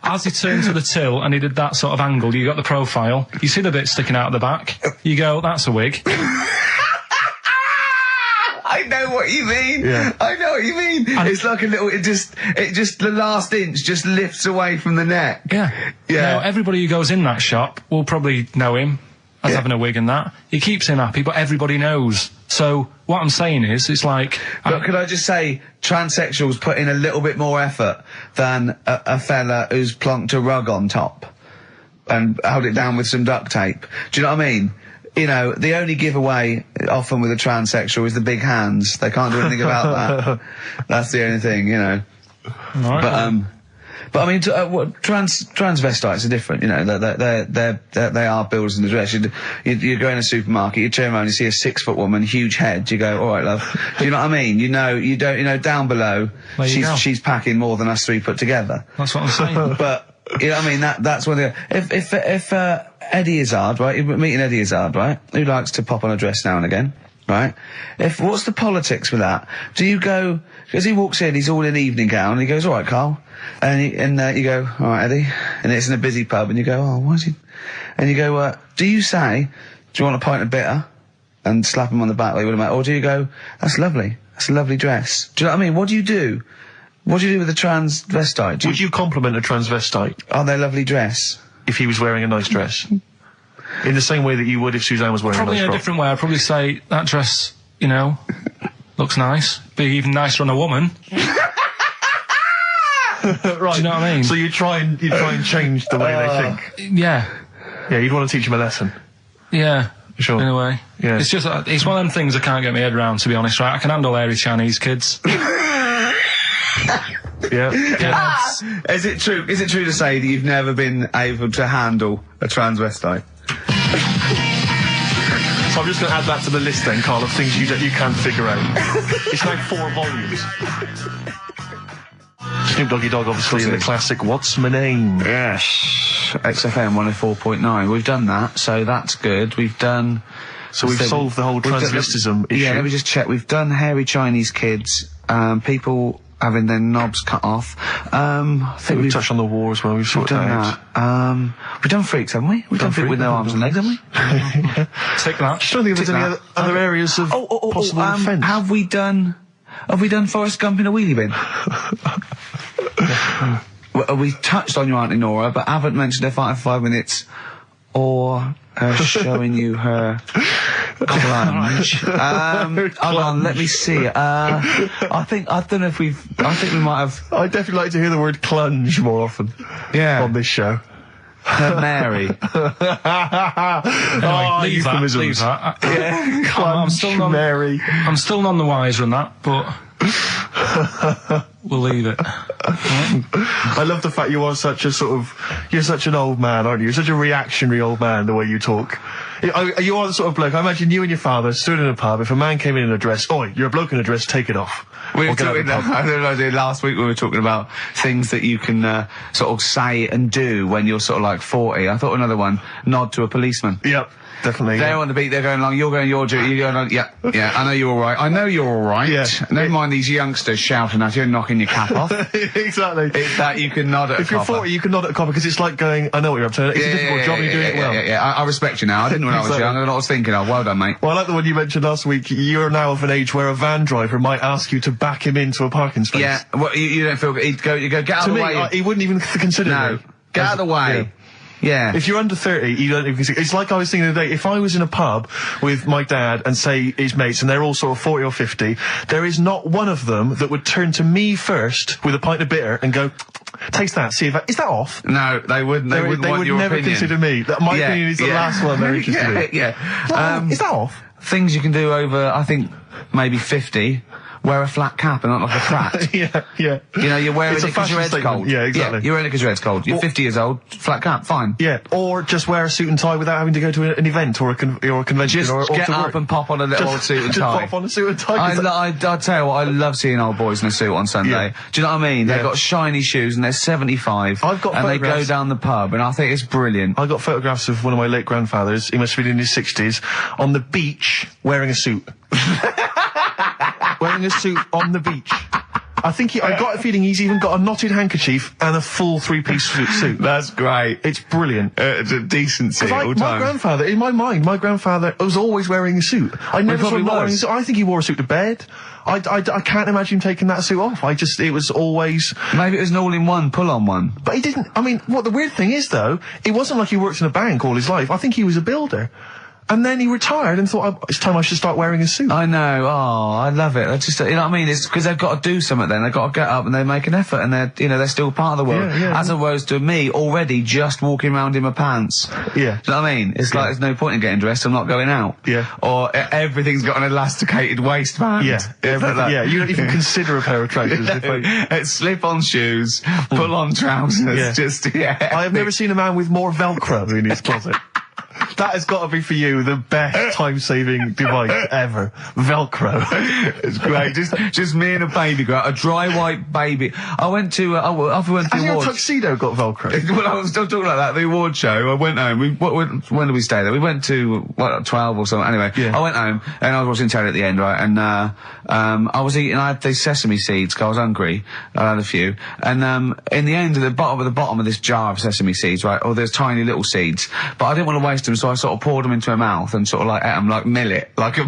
As he turned to the till and he did that sort of angle, you got the profile, you see the bit sticking out of the back, you go, that's a wig. I know what you mean. Yeah. I know what you mean. And it's like a little, it just, the last inch just lifts away from the neck. Yeah. Yeah. Now, everybody who goes in that shop will probably know him as having a wig and that. He keeps him happy, but everybody knows. So, what I'm saying is, it's like... But could I just say, transsexuals put in a little bit more effort than a fella who's plonked a rug on top and held it down with some duct tape. Do you know what I mean? You know, the only giveaway often with a transsexual is the big hands. They can't do anything about that. That's the only thing, you know. Right. But I mean, transvestites are different. You know, they are builders in the dress. You go in a supermarket, you turn around, you see a 6 foot woman, huge head. You go, all right, love. Do you know what I mean? You know, down below, she's packing more than us 3 put together. That's what I'm saying. But you know what I mean? That's when if Eddie Izzard, right? You're meeting Eddie Izzard, right? Who likes to pop on a dress now and again, right? What's the politics with that? Do you go, because he walks in, he's all in evening gown, and he goes, all right, Carl. And you go, all right, Eddie. And it's in a busy pub, and you go, oh, why is he? And you go, do you say, do you want a pint of bitter? And slap him on the back like you would a mate? Or do you go, that's lovely. That's a lovely dress. Do you know what I mean? What do you do? What do you do with a transvestite? Would you compliment a transvestite? On their lovely dress? If he was wearing a nice dress? In the same way that you would if Suzanne was wearing Probably a nice in a frock? different way. I'd probably say, that dress, you know, looks nice. Be even nicer on a woman. Right. Do you know what I mean? So you try and change the way they think? Yeah. Yeah, you'd want to teach him a lesson. Yeah. Sure. In a way. Yeah. It's just, it's one of them things I can't get my head around, to be honest, right? I can handle hairy Chinese kids. Yeah. Is it true to say that you've never been able to handle a transvestite? So I'm just going to add that to the list then, Carl, of things you can't figure out. It's now 4 volumes. Snoop Doggy Dogg, obviously, in the classic What's My Name? Yes. XFM 104.9. We've done that, so that's good. We've done... So we've solved the whole transvestism issue. Yeah, let me just check. We've done hairy Chinese kids, people having their knobs cut off. I think we've touched on the war as well. We've sorted that out. We've done freaks, haven't we? We've done freaks with no arms and legs, haven't we? Take that. Just don't think there's any other areas of possible offence. Have we done Forrest Gump in a wheelie bin? Well, we touched on your Auntie Nora, but haven't mentioned her fighting for 5 minutes, or her showing you her clunge. Hold on, let me see. I don't know if we might have. I'd definitely like to hear the word clunge more often. Yeah. On this show. Her Mary. Anyway, leave that. Yeah. I'm still none the wiser on that, but we'll leave it. I love the fact you are such a sort of, you're such an old man, aren't you? You're such a reactionary old man, the way you talk. You are the sort of bloke, I imagine you and your father stood in a pub, if a man came in a dress, oi, you're a bloke in a dress, take it off. We were Or get out of talking, the pub. I don't know, last week we were talking about things that you can sort of say and do when you're sort of like 40. I thought another one, nod to a policeman. Yep, definitely. They're yeah. on the beat, they're going along, you're going your duty, you're going, yeah, I know you're alright. I know you're alright. Yeah. Never mind these youngsters shouting at you and knocking your cap off. Exactly. It's that you can nod at If a you're copper. 40, you can nod at a copper, because it's like going, I know what you're up to. It's a difficult job, and you're doing it well. Yeah, I respect you now. I didn't when I was Exactly. young. I don't know what I was thinking of. Well done, mate. Well, I like the one you mentioned last week. You're now of an age where a van driver might ask you to back him into a parking space. Yeah, well, you don't feel, you go, get out To of the me, way. he wouldn't even consider No, me. get out of the way. Yeah. If you're under 30, you don't even consider. It's like I was thinking the other day, if I was in a pub with my dad and say his mates, and they're all sort of 40 or 50, there is not one of them that would turn to me first with a pint of bitter and go, taste that, see if that, is that off? No, they wouldn't. They wouldn't They want would your never opinion. consider me. My opinion is the last one they're interested in. Yeah. Is that off? Things you can do over, I think, maybe 50. Wear a flat cap and not like a frat. Yeah. You know, you're wearing It's it a because your fashion head's statement. cold. Yeah, exactly. You're wearing it because your head's cold. You're Or- 50 years old, flat cap, fine. Yeah, or just wear a suit and tie without having to go to an event or a convention. Just or get to up work. and pop on a little old suit and just tie. pop on a suit and tie. 'cause I tell you what, I love seeing old boys in a suit on Sunday. Yeah. Do you know what I mean? They've Yeah. got shiny shoes and they're 75. I've got and they go photographs- down the pub and I think it's brilliant. I got photographs of one of my late grandfathers, he must have been in his 60s, on the beach wearing a suit. Wearing a suit on the beach. I think I got a feeling he's even got a knotted handkerchief and a full three-piece suit. That's great. It's brilliant. It's a decency Like, all my time. grandfather, in my mind, my grandfather was always wearing a suit. I never saw probably him not wearing a was. suit. I think he wore a suit to bed. I can't imagine him taking that suit off. It was always... Maybe it was an all-in-one, pull-on one. But he didn't, I mean, what the weird thing is, though, it wasn't like he worked in a bank all his life. I think he was a builder. And then he retired and thought, it's time I should start wearing a suit. I know. Oh, I love it. I just, you know what I mean? It's because they've got to do something then. They've got to get up and they make an effort and they're still part of the world. Yeah, As opposed to me already just walking around in my pants. Yeah. Do you know what I mean? It's like there's no point in getting dressed. I'm not going out. Yeah. Or everything's got an elasticated waistband. Yeah. Yeah, You don't even consider a pair of trousers. It's slip-on shoes, pull-on trousers. Yeah. Just, yeah. I have never seen a man with more Velcro in his closet. That has got to be for you the best time-saving device ever. Velcro. It's great. Just me and a baby girl, a dry white baby. I went to we went to Has the your awards. tuxedo got Velcro? Well, I was still talking about that. The award show. I went home. When did we stay there? We went to 12 or something. Anyway, Yeah. I went home and I was watching telly at the end, right? And I was eating. I had these sesame seeds 'cause I was hungry. I had a few. And in the end, at the bottom of this jar of sesame seeds, right? Oh, there's tiny little seeds, but I didn't want to waste them, so I sort of poured them into my mouth and sort of like ate them like millet, like a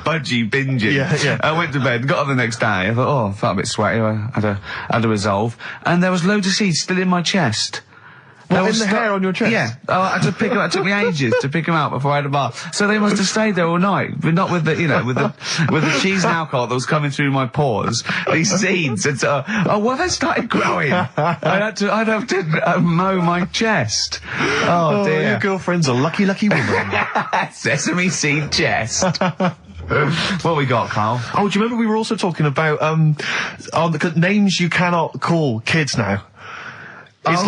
budgie binging. Yeah. I went to bed, got up the next day. I thought, oh, I felt a bit sweaty. I had a resolve, and there was loads of seeds still in my chest. Well, They in were the hair on your chest? Yeah. Oh, I had to pick them out. It took me ages to pick them out before I had a bath. So they must have stayed there all night, but not with the, with the cheese and alcohol that was coming through my pores. These seeds. It's, well, they started growing. I'd have to mow my chest. Oh dear. Your girlfriend's a lucky woman. Sesame seed chest. What we got, Carl? Oh, do you remember we were also talking about names you cannot call kids now? It's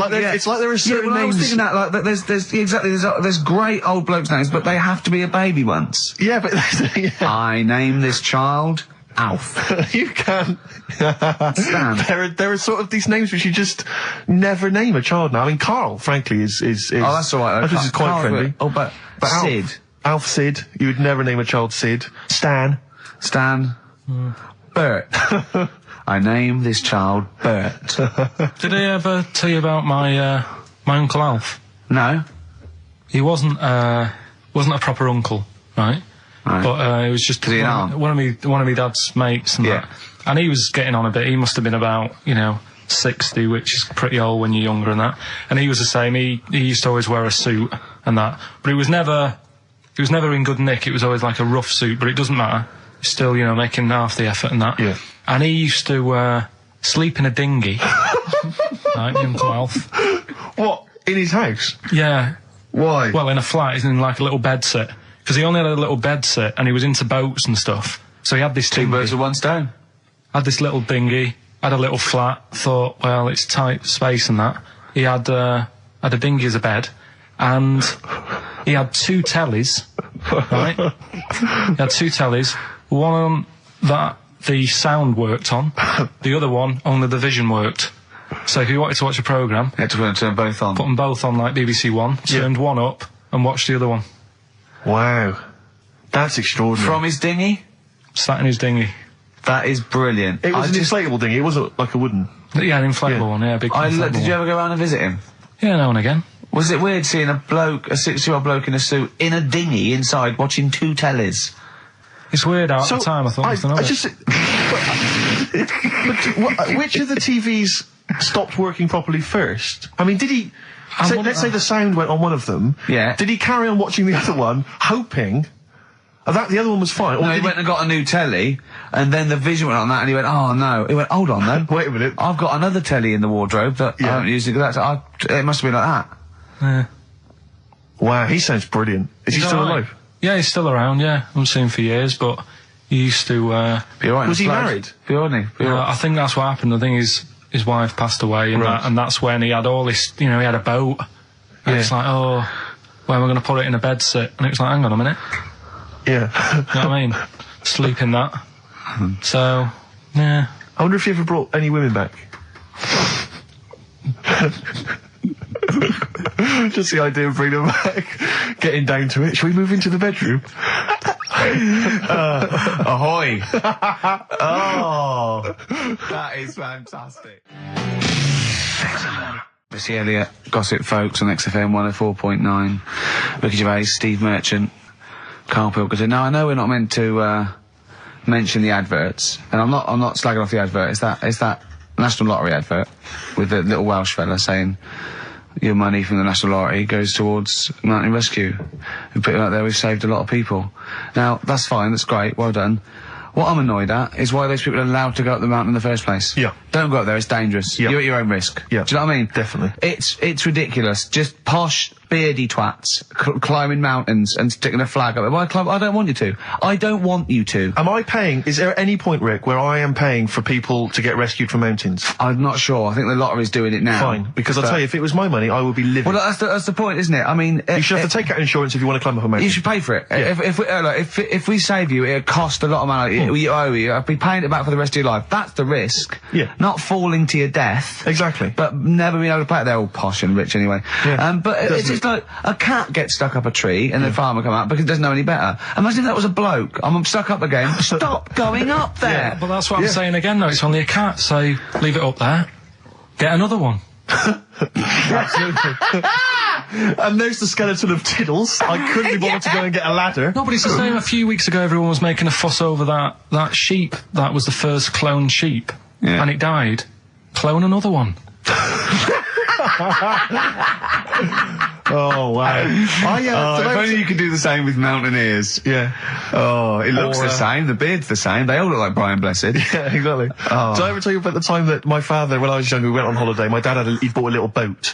like there are certain I was names. thinking that, like, there's great old blokes' names, but they have to be a baby once. Yeah, but yeah. I name this child Alf. You can. Stan. There are sort of these names which you just never name a child now. I mean, Karl, frankly, is Oh, that's all right. I think is quite Carl's friendly. Oh, but Alf. Sid. Alf Sid. You would never name a child Sid. Stan. Bert. I name this child Bert. Did I ever tell you about my Uncle Alf? No? He wasn't a proper uncle, right? Right. But it was just Was he an aunt? one of my dad's mates and Yeah. that. And he was getting on a bit. He must have been about 60, which is pretty old when you're younger and that. And he was the same. He used to always wear a suit and that. But he was never in good nick. It was always like a rough suit. But it doesn't matter. He's still making half the effort and that. Yeah. And he used to sleep in a dinghy. Right, my Uncle Alf. What? In his house? Yeah. Why? Well, in a flat, he's in like a little bed sit. Because he only had a little bed sit and he was into boats and stuff. So he had this Two dinghy. birds with one stone. had this little dinghy, had a little flat, thought, well, it's tight space and that. He had a dinghy as a bed, and he had 2 tellies, right? He had 2 tellies, one that the sound worked on, the other one only the vision worked. So if you wanted to watch a programme, You had to turn both on. put them both on like BBC One, turned one up and watched the other one. Wow. That's extraordinary. From his dinghy? Sat in his dinghy. That is brilliant. It was I an inflatable dinghy, it wasn't like a wooden. Yeah, an inflatable one, yeah, big inflatable Did you one. ever go around and visit him? Yeah, now and again. Was it weird seeing a 60-year-old bloke in a suit, in a dinghy inside, watching 2 tellies? It's weird at the time, I thought. Which of the TVs stopped working properly first? I mean, did he... let's say the sound went on one of them. Yeah. Did he carry on watching the other one, hoping that the other one was fine? Or No, he did went and got a new telly, and then the vision went on that, and he went, oh no. He went, hold on though. Wait a minute. I've got another telly in the wardrobe that I haven't used it. It must have been like that. Yeah. Wow, he sounds brilliant. Is he still alright. alive? Yeah, he's still around, yeah. I haven't seen him for years, but he used to... Be all right. Was he married? Be all right. Be all right. I think that's what happened. I think his wife passed away, and Right. and that's when he had all this, he had a boat. And it's like, oh, where am I going to put it in a bed sit? And it was like, hang on a minute. Yeah. You know what I mean? Sleep in that. So, yeah. I wonder if he ever brought any women back. Just the idea of bringing them back, getting down to it. Shall we move into the bedroom? Ahoy! Oh, that is fantastic. Missy Elliott, Gossip Folks on XFM 104.9. Ricky Gervais, Steve Merchant, Karl Pilkington. Now I know we're not meant to mention the adverts, and I'm not slagging off the advert. It's that National Lottery advert with the little Welsh fella saying your money from the National Lottery goes towards mountain rescue. We put it out there, we've saved a lot of people. Now, that's fine, that's great, well done. What I'm annoyed at is why those people are allowed to go up the mountain in the first place. Yeah. Don't go up there, it's dangerous. Yeah. You're at your own risk. Yeah. Do you know what I mean? Definitely. It's ridiculous. Just posh, beardy twats climbing mountains and sticking a flag up there. Why climb? I don't want you to. I don't want you to. Am I paying? Is there any point, Rick, where I am paying for people to get rescued from mountains? I'm not sure. I think the lottery's doing it now. Fine, because I'll tell you, if it was my money, I would be living. Well, that's the point, isn't it? I mean... you should have to take out insurance if you want to climb up a mountain. You should pay for it. Yeah. If we save you, it'll cost a lot of money. You owe you. I'll be paying it back for the rest of your life. That's the risk. Yeah. Not falling to your death. Exactly. But never being able to pay it. They're all posh and rich anyway. Yeah. But it's just like a cat gets stuck up a tree and the farmer come out because he doesn't know any better. Imagine if that was a bloke. I'm stuck up again. Stop going up there. Yeah, but that's what I'm saying again, though. It's only a cat, so leave it up there. Get another one. And there's the skeleton of Tiddles. I couldn't be bothered to go and get a ladder. No, but it's the same. A few weeks ago, everyone was making a fuss over that sheep. That was the first cloned sheep. Yeah. And it died. Clone another one. Oh, wow. If only you could do the same with mountaineers. Yeah. Oh, it looks the same. The beard's the same. They all look like Brian Blessed. Yeah, exactly. Oh. Did I ever tell you about the time that my father, when I was younger, we went on holiday, my dad he'd bought a little boat,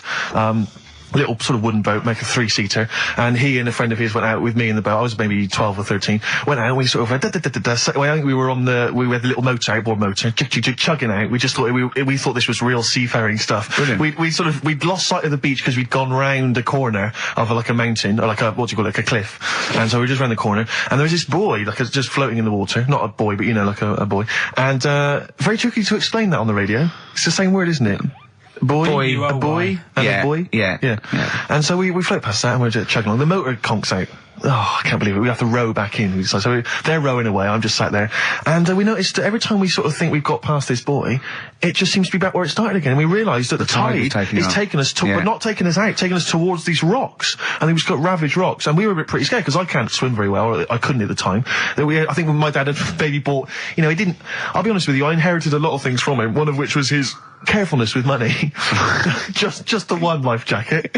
little sort of wooden boat, make a 3-seater, and he and a friend of his went out with me in the boat. I was maybe 12 or 13. Went out and we sort of I think we were on we had the little motor, outboard motor, chugging out. We just thought we thought this was real seafaring stuff. Brilliant. We'd lost sight of the beach because we'd gone round a corner of like a mountain or like a like a cliff, and so we were just round the corner, and there was this buoy just floating in the water, not a boy, but like a buoy, and very tricky to explain that on the radio. It's the same word, isn't it? Boy, a boy, and a boy. Yeah. And so we float past that and we're just chugging along. The motor conks out. Oh, I can't believe it. We have to row back in. So they're rowing away. I'm just sat there. And we noticed that every time we sort of think we've got past this buoy, it just seems to be back where it started again. And we realised that the tide is taking us to, but not taking us out, taking us towards these rocks. And we've just got ravaged rocks. And we were a bit pretty scared because I can't swim very well. Or I couldn't at the time. I think when my dad had maybe bought, he didn't, I'll be honest with you, I inherited a lot of things from him. One of which was his carefulness with money. just the one life jacket.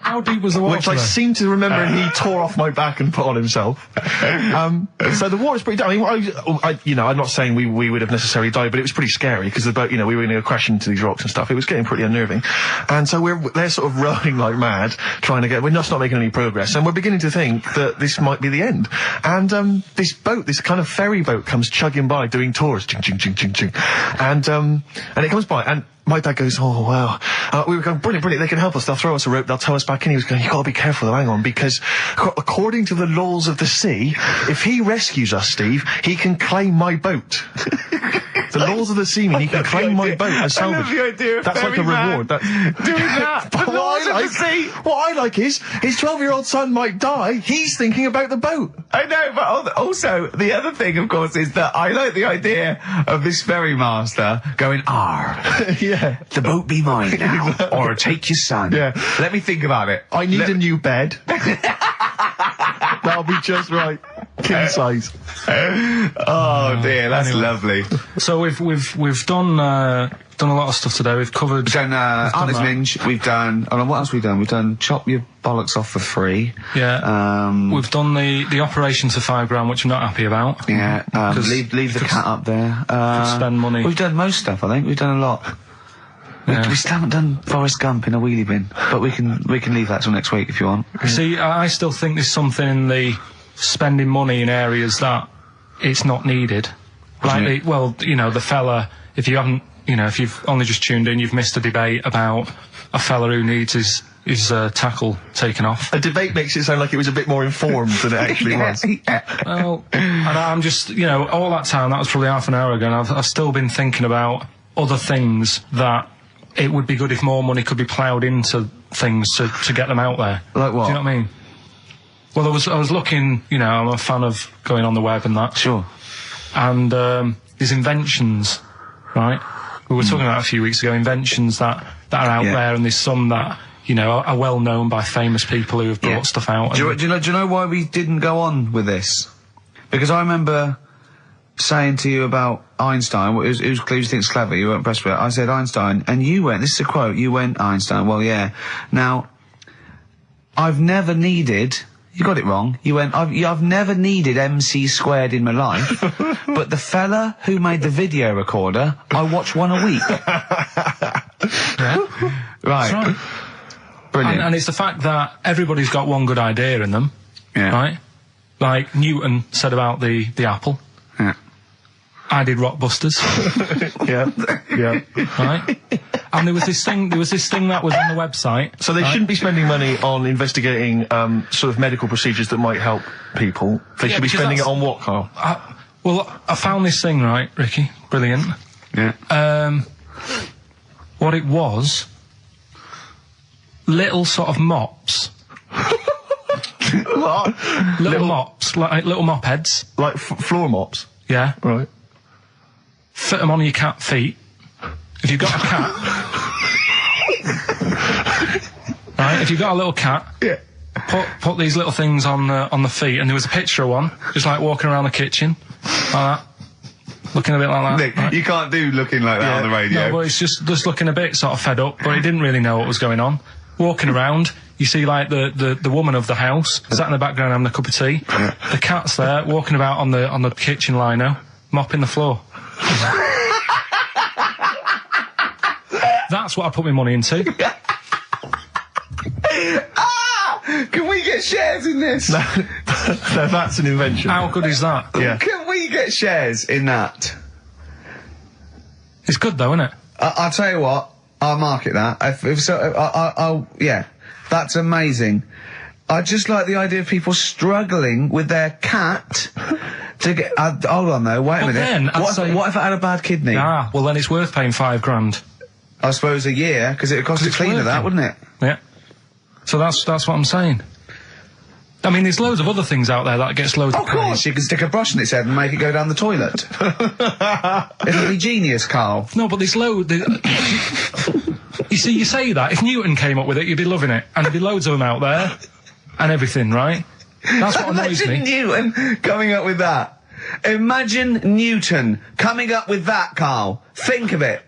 How How deep was the water? Which I seem to remember he tore off my back and put on himself. So the water's pretty. I mean, I'm not saying we would have necessarily died, but it was pretty scary because the boat, we were going to crash into these rocks and stuff. It was getting pretty unnerving, and so they're sort of rowing like mad, trying to get. We're just not making any progress, and we're beginning to think that this might be the end. And this boat, this kind of ferry boat, comes chugging by doing tours, ching ching ching ching ching, and it comes by and. My dad goes, oh, wow. We were going, brilliant, they can help us. They'll throw us a rope, they'll tow us back in. He was going, you've got to be careful, though, hang on, because according to the laws of the sea, if he rescues us, Steve, he can claim my boat. The laws of the sea mean he can claim my boat as salvage. I love the idea of that's like a reward. Doing that. But what I like is, his 12-year-old son might die, he's thinking about the boat. I know, but also, the other thing, of course, is that I like the idea of this ferry master going, Yeah. the boat be mine now, or take your son. Yeah. Let me think about it. I need a new bed. That'll be just right. King size. Oh dear, that's lovely. So we've done a lot of stuff today. We've covered. We've done Artist Minge. We've done. Oh, what else have we done? We've done Chop Your Bollocks Off for Free. Yeah. We've done the operation to £5 which I'm not happy about. Yeah. Leave the cat up there. Spend money. We've done most stuff. I think we've done a lot. Yeah. We still haven't done Forrest Gump in a wheelie bin, but we can leave that till next week if you want. See, I still think there's something in the spending money in areas that it's not needed. Like, the fella, if you haven't, if you've only just tuned in, you've missed a debate about a fella who needs his tackle taken off. A debate makes it sound like it was a bit more informed than it actually was. Well, and I'm just, all that time, that was probably half an hour ago, and I've still been thinking about other things that it would be good if more money could be ploughed into things to get them out there. Like what? Do you know what I mean? Well, I was looking, I'm a fan of going on the web and that. Sure. And these inventions, right? We were talking about a few weeks ago, inventions that are out there, and there's some that, are well known by famous people who have brought stuff out. Do you know why we didn't go on with this? Because I remember saying to you about Einstein, who's thinks clever, you weren't impressed with it. I said Einstein, and you went, this is a quote, you went Einstein, well, yeah. Now, I've never needed, you got it wrong, you went, I've never needed MC² in my life, but the fella who made the video recorder, I watch one a week. Yeah. Right. That's right. Brilliant. And it's the fact that everybody's got one good idea in them, right? Like Newton said about the apple. Yeah. I did Rockbusters. Yeah. Right? And there was this thing that was on the website. So they shouldn't be spending money on investigating sort of medical procedures that might help people. They should be spending it on what, Carl? I found this thing, right, Ricky? Brilliant. Yeah. What it was, little sort of mops. What? Little mops, like little mop heads. Like floor mops? Yeah. Right. Fit them on your cat feet. If you've got a cat... right, if you've got a little cat... Yeah. Put these little things on the feet, and there was a picture of one, just like walking around the kitchen, like that. Looking a bit like that. Nick, right? you can't do looking like that on the radio. No, but it's just looking a bit sort of fed up, but he didn't really know what was going on. Walking around, you see like the woman of the house sat in the background having a cup of tea. The cat's there walking about on the kitchen lino, mopping the floor. That's what I put my money into. Can we get shares in this? No, that's an invention. How good is that? Yeah. Can we get shares in that? It's good though, isn't it? I'll tell you what, I'll market that. Yeah, that's amazing. I just like the idea of people struggling with their cat to get... hold on though, wait a minute. Then, what if it had a bad kidney? Ah, well then it's worth paying $5,000. I suppose a year, because it would cost a cleaner that, wouldn't it? Yeah. So that's what I'm saying. I mean, there's loads of other things out there that gets loads of Of course, praise. you can stick a brush in its head and make it go down the toilet. It'll be genius, Carl. No, but there's loads... You see, you say that. If Newton came up with it, you'd be loving it. And there'd be loads of them out there. And everything, right? That's what annoys Imagine me. Newton coming up with that. Imagine Newton coming up with that, Carl. Think of it.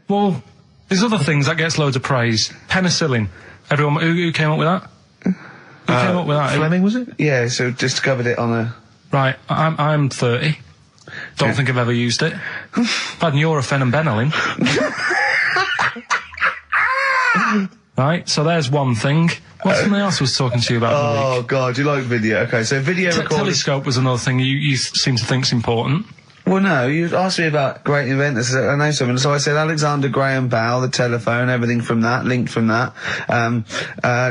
Well, there's other things that gets loads of praise. Penicillin. Everyone, who came up with that? Who came up with that? Fleming, was it? Yeah, so discovered it on a... Right, I'm 30. Don't think I've ever used it. I've had Nurofen and Benylin. Right, so there's one thing. What's something else I was talking to you about in the week? Oh, God, you like video. Okay, so video recorders... Telescope was another thing you seem to think's important. Well, no, you asked me about great inventors. I know someone, so I said Alexander Graham Bell, the telephone, everything from that, linked from that.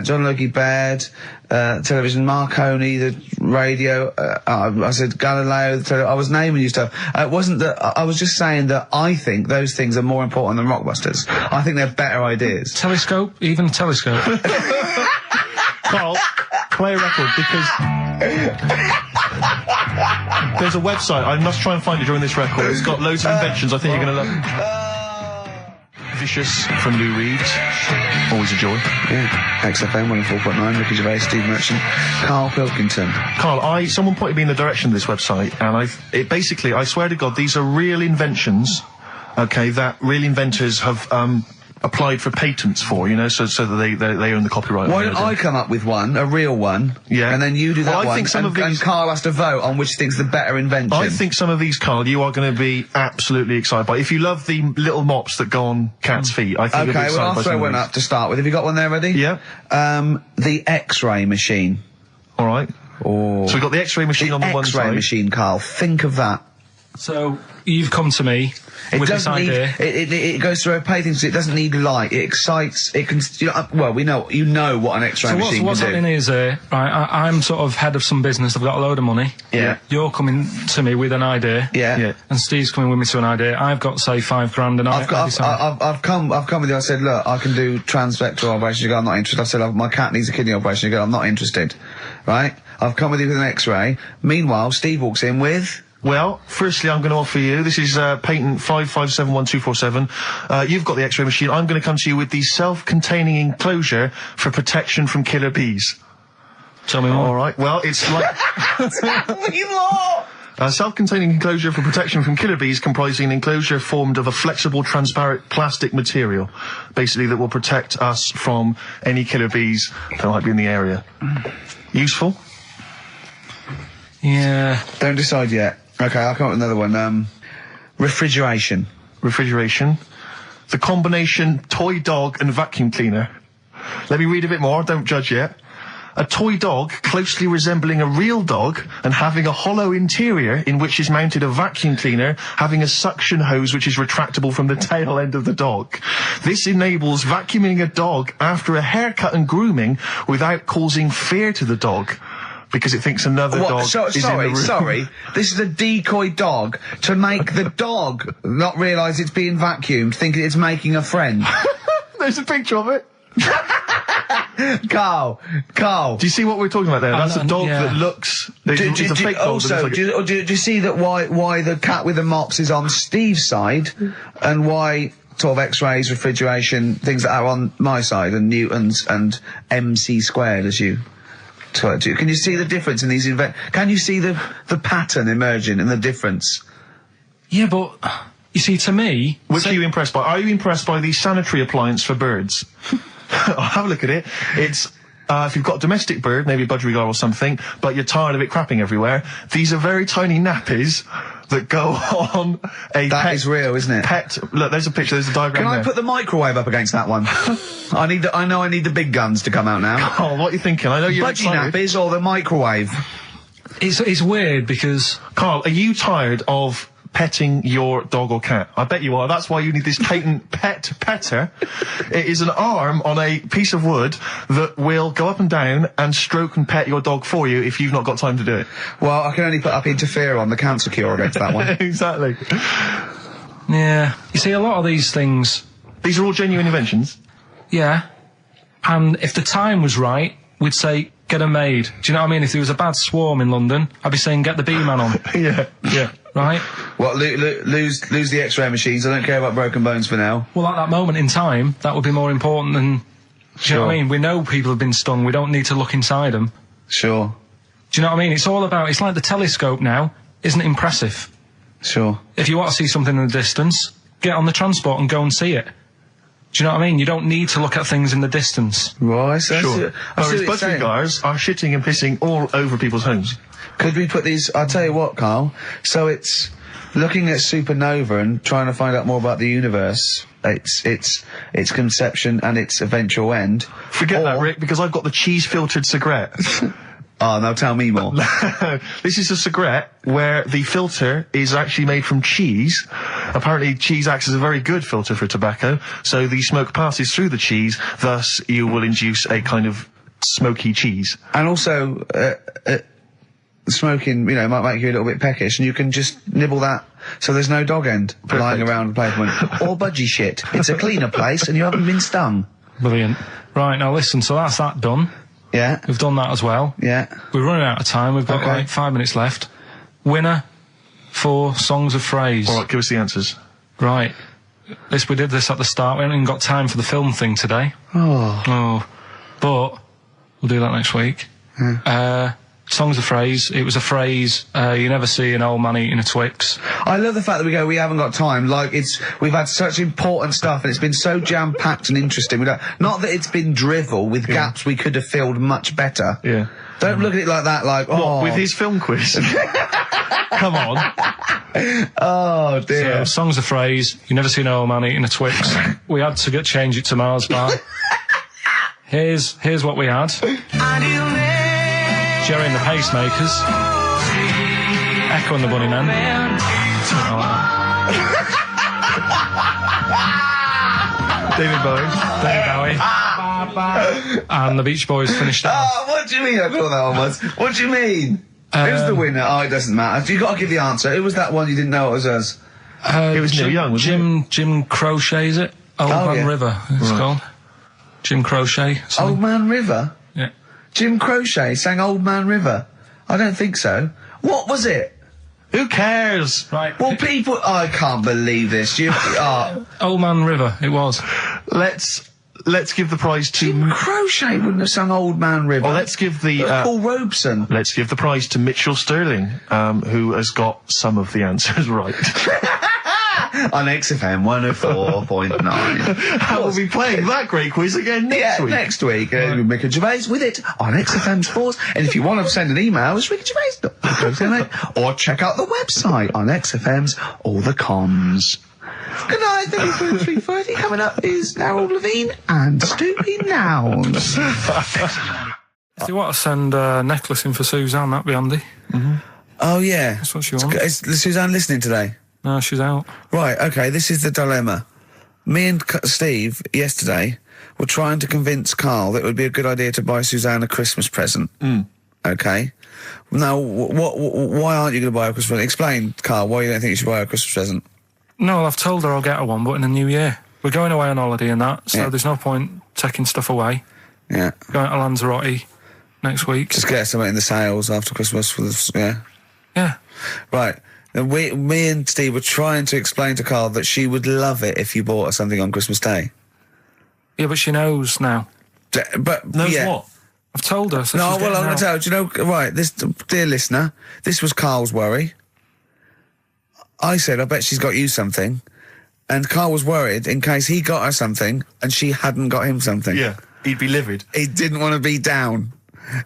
John Logie Baird, television, Marconi, the radio. I said Galileo, the I was naming you stuff. It wasn't that. I was just saying that I think those things are more important than Rockbusters. I think they're better ideas. Telescope, even telescope. Carl, play a record because there's a website. I must try and find it during this record. It's got loads of inventions. I think you're going to love it. Vicious from Lou Reed. Always a joy. Yeah. XFM 104.9. Ricky Gervais, Steve Merchant, Karl Pilkington. Carl, someone pointed me in the direction of this website, and basically, I swear to God, these are real inventions. Okay, that real inventors have applied for patents for, so that they own the copyright. Why don't I come up with one, a real one, and then you do that one, and Carl has to vote on which thing's the better invention. I think some of these, Carl, you are going to be absolutely excited by. If you love the little mops that go on cats' feet, I think you'll be excited by I'll throw one up to start with. Have you got one there ready? Yeah. The X-ray machine. All right. Oh. So we've got the X-ray machine on the one side. X-ray machine, Carl. Think of that. So, you've come to me with this idea. It goes through a painting, so it doesn't need light. It excites, it can, well, you know what an X-ray machine can do. What's happening is, right, I'm sort of head of some business, I've got a load of money. Yeah. You're coming to me with an idea. Yeah. And Steve's coming with me to an idea. I've got, say, $5,000 and I've come with you, I said, look, I can do transvector operations. You go, I'm not interested. I said, my cat needs a kidney operation. You go, I'm not interested. Right? I've come with you with an X-ray. Meanwhile, Steve walks in with... Well, firstly, I'm going to offer you, this is patent 5571247. You've got the X-ray machine. I'm going to come to you with the self-containing enclosure for protection from killer bees. Tell me more. All right. Well, it's like... Tell me more! A self-containing enclosure for protection from killer bees comprising an enclosure formed of a flexible, transparent plastic material, basically that will protect us from any killer bees that might be in the area. Useful? Yeah. Don't decide yet. Okay, I'll come up with another one. Refrigeration. Refrigeration. The combination toy dog and vacuum cleaner. Let me read a bit more, don't judge yet. A toy dog closely resembling a real dog and having a hollow interior in which is mounted a vacuum cleaner having a suction hose which is retractable from the tail end of the dog. This enables vacuuming a dog after a haircut and grooming without causing fear to the dog. Because it thinks another dog is in the room. Sorry. This is a decoy dog to make the dog not realise it's being vacuumed, thinking it's making a friend. There's a picture of it. Carl. Do you see what we're talking about there? That's a dog that looks... It's a fake dog. Also, do you see that why the cat with the mops is on Steve's side, and why... sort of X-rays, refrigeration, things that are on my side, and Newtons and MC squared, as you... Can you see the difference in these can you see the pattern emerging and the difference? Yeah, but you see, to me, which are you impressed by? Are you impressed by the sanitary appliance for birds? I'll have a look at it. It's if you've got a domestic bird, maybe a budgerigar or something, but you're tired of it crapping everywhere, these are very tiny nappies that go on a That is real, isn't it? Look, there's a picture, there's a diagram there. Can I put the microwave up against that one? I know I need the big guns to come out now. Oh, what are you thinking? I know you're Budgie nappies or the microwave? It's weird because... Carl, are you tired of petting your dog or cat? I bet you are. That's why you need this patent pet petter. It is an arm on a piece of wood that will go up and down and stroke and pet your dog for you if you've not got time to do it. Well, I can only put up interferon, the cancer cure, against that one. Exactly. Yeah. You see, a lot of these things... These are all genuine inventions? Yeah. And if the time was right, we'd say, get 'em made. Do you know what I mean? If there was a bad swarm in London, I'd be saying, get the bee-man on. Yeah. Right? Well, lose the X-ray machines. I don't care about broken bones for now. Well, at that moment in time, that would be more important than... Do you know what I mean? We know people have been stung. We don't need to look inside them. Sure. Do you know what I mean? It's all about... It's like the telescope now. Isn't it impressive? Sure. If you want to see something in the distance, get on the transport and go and see it. Do you know what I mean? You don't need to look at things in the distance. Right, so Sure. Whereas budgie guys are shitting and pissing all over people's homes. Could we put these? I'll tell you what, Carl. So it's looking at supernova and trying to find out more about the universe. Its conception and its eventual end. Forget that, Rick, because I've got the cheese-filtered cigarette. Oh, now tell me more. This is a cigarette where the filter is actually made from cheese. Apparently, cheese acts as a very good filter for tobacco, so the smoke passes through the cheese, thus you will induce a kind of smoky cheese. And also, smoking, might make you a little bit peckish, and you can just nibble that, so there's no dog end lying around the pavement. Or budgie shit. It's a cleaner place, and you haven't been stung. Brilliant. Right, now listen, so that's that done. Yeah. We've done that as well. Yeah. We're running out of time. We've got like 5 minutes left. Winner for Songs of Phrase. All right, give us the answers. Right. We did this at the start. We haven't even got time for the film thing today. Oh. But we'll do that next week. Songs of Phrase. It was a phrase you never see an old man eating a Twix. I love the fact that we haven't got time. Like, we've had such important stuff, and it's been so jam-packed and interesting. Not that it's been drivel with gaps we could have filled much better. Yeah. Don't look at it like that, like, What, with his film quiz? Come on. Oh, dear. So, Songs of Phrase. You never see an old man eating a Twix. We had to change it to Mars Bar. Here's what we had. Jerry and the Pacemakers, Echo and the Bunnymen, something like that. David Bowie, and the Beach Boys finished it. Oh, what do you mean I thought that one was? What do you mean? Who's the winner? Oh, it doesn't matter. You got to give the answer. Who was that one you didn't know it was us? It was Neil Young, wasn't it? Jim Crochet, is it? Old Man River, it's called. Jim Crochet. Something. Old Man River? Yeah. Jim Crochet sang Old Man River? I don't think so. What was it? Who cares? Right. Well, people... I can't believe this. Old Man River, it was. Let's give the prize to... Jim Crochet wouldn't have sung Old Man River. Well, let's give the... Paul Robeson. Let's give the prize to Mitchell Sterling, who has got some of the answers right. On XFM 104.9. How will we be playing that great quiz again next week? Next week. Ricky Gervais with it on XFM Sports. And if you want to send an email, it's rickygervais.co.uk, or check out the website on XFM's All the Cons. Good night, 3:30. Coming up is Harold Levine and Stoopy Nouns. If you want to send a necklace in for Suzanne, that'd be handy. Oh, yeah. That's what she wants. Is Suzanne listening today? No, she's out. Right, okay, this is the dilemma. Me and Steve, yesterday, were trying to convince Carl that it would be a good idea to buy Suzanne a Christmas present. Okay? Now, why aren't you going to buy her a Christmas present? Explain, Carl, why you don't think you should buy her a Christmas present. No, I've told her I'll get her one, but in the new year. We're going away on holiday and that, so there's no point taking stuff away. Yeah. Going to Lanzarote next week. Just get something in the sales after Christmas for the... Yeah. Yeah. Right. Me and Steve were trying to explain to Carl that she would love it if you bought her something on Christmas Day. Yeah, but she knows now. But Knows what? I've told her. So No, she's well, I'm getting going to out. tell you. Do you know, right, this, dear listener, this was Carl's worry. I said, I bet she's got you something. And Carl was worried in case he got her something and she hadn't got him something. Yeah, he'd be livid. He didn't want to be down.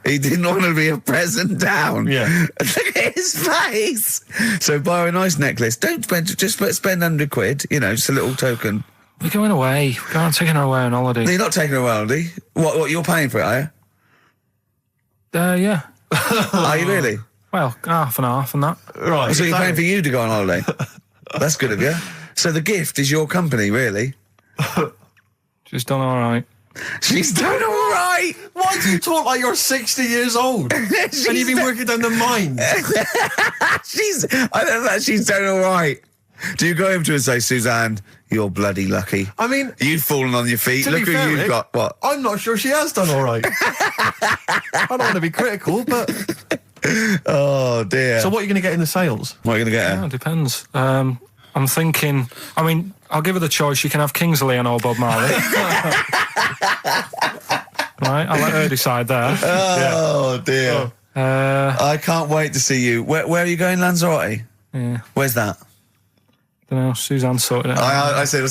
He didn't want to be a present down. Yeah. Look at his face. So buy her a nice necklace. Don't spend, just spend £100, just a little token. We're going away. We're taking her away on holiday. You're not taking her away, are you? What, you're paying for it, are you? Yeah. Are you really? Well, half and half and that. Right. So you're paying for you to go on holiday? That's good of you. So the gift is your company, really? She's done all right. She's done all right. Why do you talk like you're 60 years old? And you've been working down the mines? I don't know, she's done all right. Do you go over to her and say, Suzanne, you're bloody lucky? I mean... You've fallen on your feet. Look who you've got. What? I'm not sure she has done all right. I don't want to be critical, but... Oh, dear. So what are you going to get in the sales? What are you going to get her? Yeah, it depends. I'm thinking... I mean, I'll give her the choice. You can have Kingsley and old Bob Marley. Right, I'll let her decide there. Oh, dear. I can't wait to see you. Where are you going, Lanzarote? Yeah. Where's that? Don't know. Suzanne sorted it out. I said,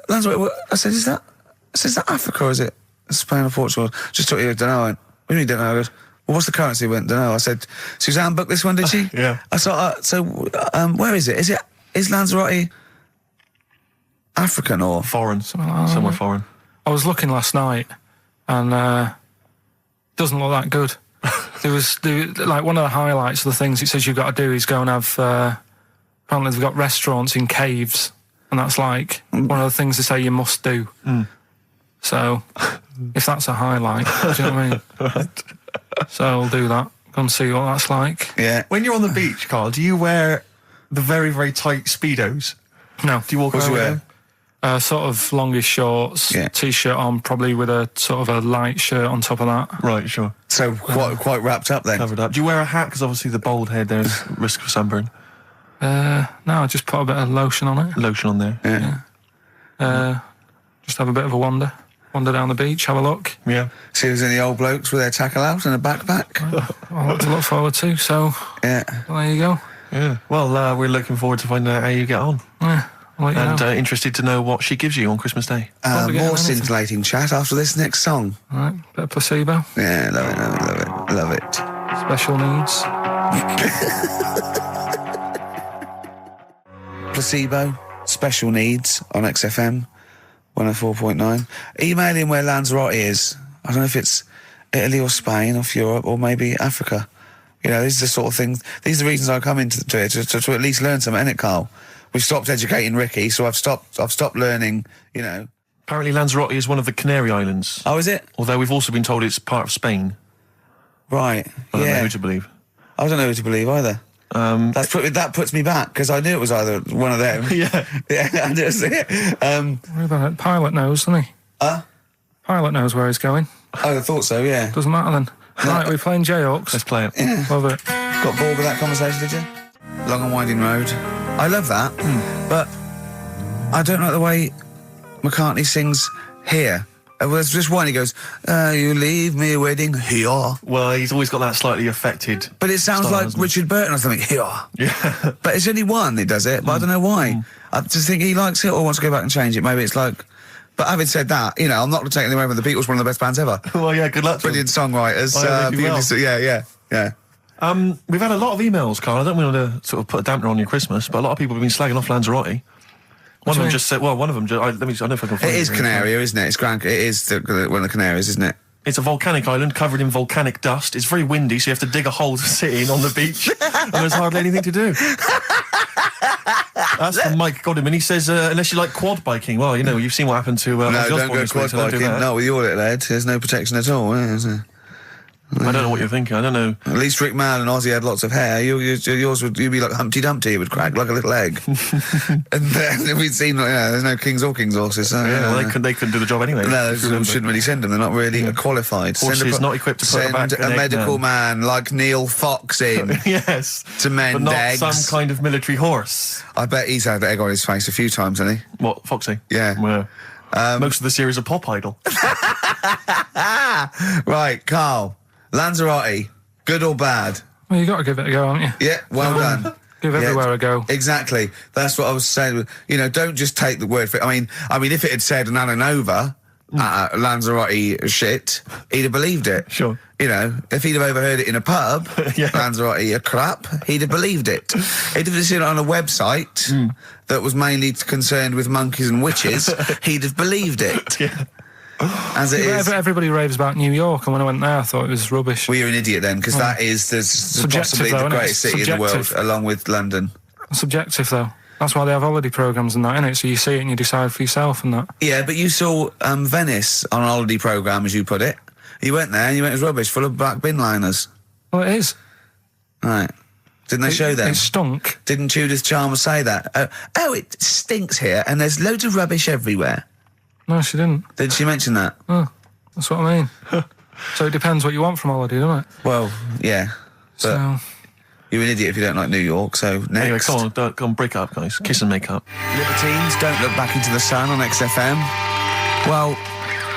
Lanzarote, I said, is that Africa or is it Spain or Portugal? Just thought you don't know. I went, what do you mean don't know? I goes, well, what's the currency? I went, don't know. I said, Suzanne booked this one, did she? Yeah. I thought, where is it? Is Lanzarote African or Foreign. Somewhere foreign. I was looking last night, and doesn't look that good. Like one of the highlights of the things it says you've got to do is go and have. Apparently, they've got restaurants in caves, and that's like one of the things they say you must do. So, if that's a highlight, do you know what I mean? Right. So I'll do that. Go and see what that's like. Yeah. When you're on the beach, Carl, do you wear the very, very tight Speedos? No. Do you walk around with them? Sort of longish shorts, t-shirt on, probably with a sort of a light shirt on top of that. Right, sure. So quite wrapped up then. Covered up. Do you wear a hat? Because obviously the bald head, there's risk of sunburn. No, I just put a bit of lotion on it. Lotion on there. Yeah. Just have a bit of a wander down the beach, have a look. Yeah. See if there's any old blokes with their tackle out and a backpack. A lot to look forward to, so Yeah. well, there you go. Yeah. Well, we're looking forward to finding out how you get on. Yeah, I'll let you And know. Interested to know what she gives you on Christmas Day. Probably get More anything. scintillating chat after this next song. All right, bit of placebo, Yeah, love it. special needs. Placebo, special needs on XFM 104.9. Email in where Lanzarote is. I don't know if it's Italy or Spain or Europe or maybe Africa. You know, these are the sort of things, these are the reasons I come into it, to at least learn something, innit, Carl? We've stopped educating Ricky, so I've stopped learning, you know. Apparently Lanzarote is one of the Canary Islands. Oh, is it? Although we've also been told it's part of Spain. Right, I don't know yeah. who to believe. I don't know who to believe either. That puts me back, because I knew it was either one of them. Yeah. Yeah, I just, What about it? Pilot knows, doesn't he? Pilot knows where he's going. I thought so, yeah. Doesn't matter then. Right, we're playing J-Hawks. Let's play it. Love it. Got bored with that conversation, did you? Long and winding road. I love that, but I don't like the way McCartney sings here. There's just one, he goes, you leave me waiting here. Well, he's always got that slightly affected. But it sounds style, like doesn't it? Richard Burton or something, here. Yeah. But it's only one that does it, but I don't know why. I just think he likes it or wants to go back and change it. Maybe it's like... But having said that, you know, I'm not taking away from the Beatles, one of the best bands ever. Well, yeah, good luck to Brilliant songwriters. Oh, they do well. Yeah. We've had a lot of emails, Carl. I don't want to sort of put a dampener on your Christmas, but a lot of people have been slagging off Lanzarote. One of them just said, well, one of them, I don't know if I can find It is Canaria, isn't it? It is one of the Canaries, isn't it? It's a volcanic island covered in volcanic dust. It's very windy, so you have to dig a hole to sit in on the beach, and there's hardly anything to do. That's from Mike Godham, and he says, unless you like quad biking, well, you know, you've seen what happened to No, Ozzy don't Osbourne go this week, quad so don't do biking. that. Not with your little head. There's no protection at all, is there? I don't know what you're thinking. I don't know. At least Rick Mann and Ozzy had lots of hair. Yours would you'd be like Humpty Dumpty. It would crack like a little egg. And then we'd seen, there's no kings or kings horses. So, Yeah, well, they couldn't do the job anyway. No, if you remember. shouldn't really send them. They're not really qualified. Horses not equipped to put send back an a egg medical man. like Neil Fox in Yes. to mend But not eggs. some kind of military horse. I bet he's had the egg on his face a few times, hasn't he? What, Foxy? Yeah. Well, most of the series are Pop Idol. Right, Carl. Lanzarote, good or bad? Well, you got to give it a go, haven't you? Yeah, well done. Give everywhere a go. Exactly. That's what I was saying. You know, don't just take the word for it. I mean, if it had said Nananova, Lanzarote shit, he'd have believed it. Sure. You know, if he'd have overheard it in a pub, Yeah. Lanzarote a crap, he'd have believed it. He'd have seen it on a website that was mainly concerned with monkeys and witches, he'd have believed it. Yeah. As it is. Everybody raves about New York, and when I went there, I thought it was rubbish. Well, you're an idiot then, because that is possibly though, the innit? greatest city in the world, Subjective. along with London. Subjective, though. That's why they have holiday programmes and that, innit? So you see it and you decide for yourself and that. Yeah, but you saw Venice on a holiday programme, as you put it. You went there and you went, it was rubbish, full of black bin liners. Well, it is. Right. Didn't they show them? It stunk. Didn't Judith Chalmers say that? Oh, it stinks here and there's loads of rubbish everywhere. No, she didn't. Did she mention that? Oh, that's what I mean. So it depends what you want from holiday, doesn't it? Well, yeah. But So, you're an idiot if you don't like New York, so next. Anyway, come on, break up, guys. Kiss and make up. Libertines, don't look back into the sun on XFM. Well,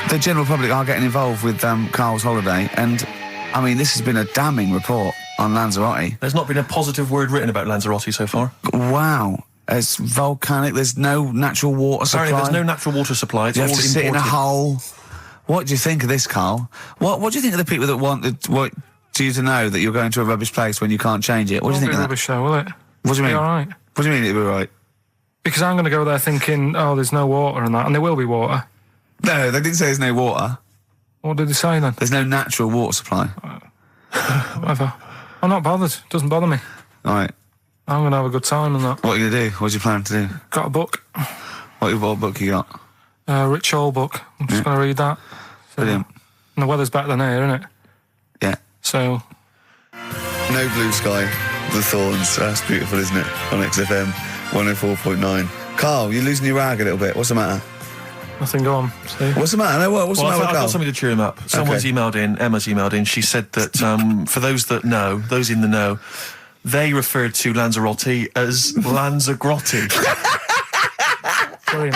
the general public are getting involved with Carl's holiday, and, I mean, this has been a damning report on Lanzarote. There's not been a positive word written about Lanzarote so far. Wow. It's volcanic. There's no natural water supply. Apparently, there's no natural water supply. It's You all have to sit in a imported. hole. What do you think of this, Carl? What do you think of the people that want you to know that you're going to a rubbish place when you can't change it? What do you think of that? Rubbish show, will it? What do you mean? Be all right. What do you mean it'll be right? Because I'm going to go there thinking, oh, there's no water and that, and there will be water. No, they didn't say there's no water. What did they say then? There's no natural water supply. Whatever. I'm not bothered. Doesn't bother me. All right. I'm going to have a good time and that. What are you going to do? What's your plan to do? Got a book. What book you got? Rich Hall book. I'm just going to read that. So, Brilliant. and the weather's better than here, isn't it? Yeah. So, No Blue Sky, The Thorns. That's beautiful, isn't it? On XFM 104.9. Carl, you're losing your rag a little bit. What's the matter? nothing, go on. See? What's the matter? No, what's the Well, matter with I've Carl? got something to cheer him up. Someone's emailed in, Emma's emailed in, she said that for those that know, those in the know, they referred to Lanzarote as Lanzarote. Brilliant.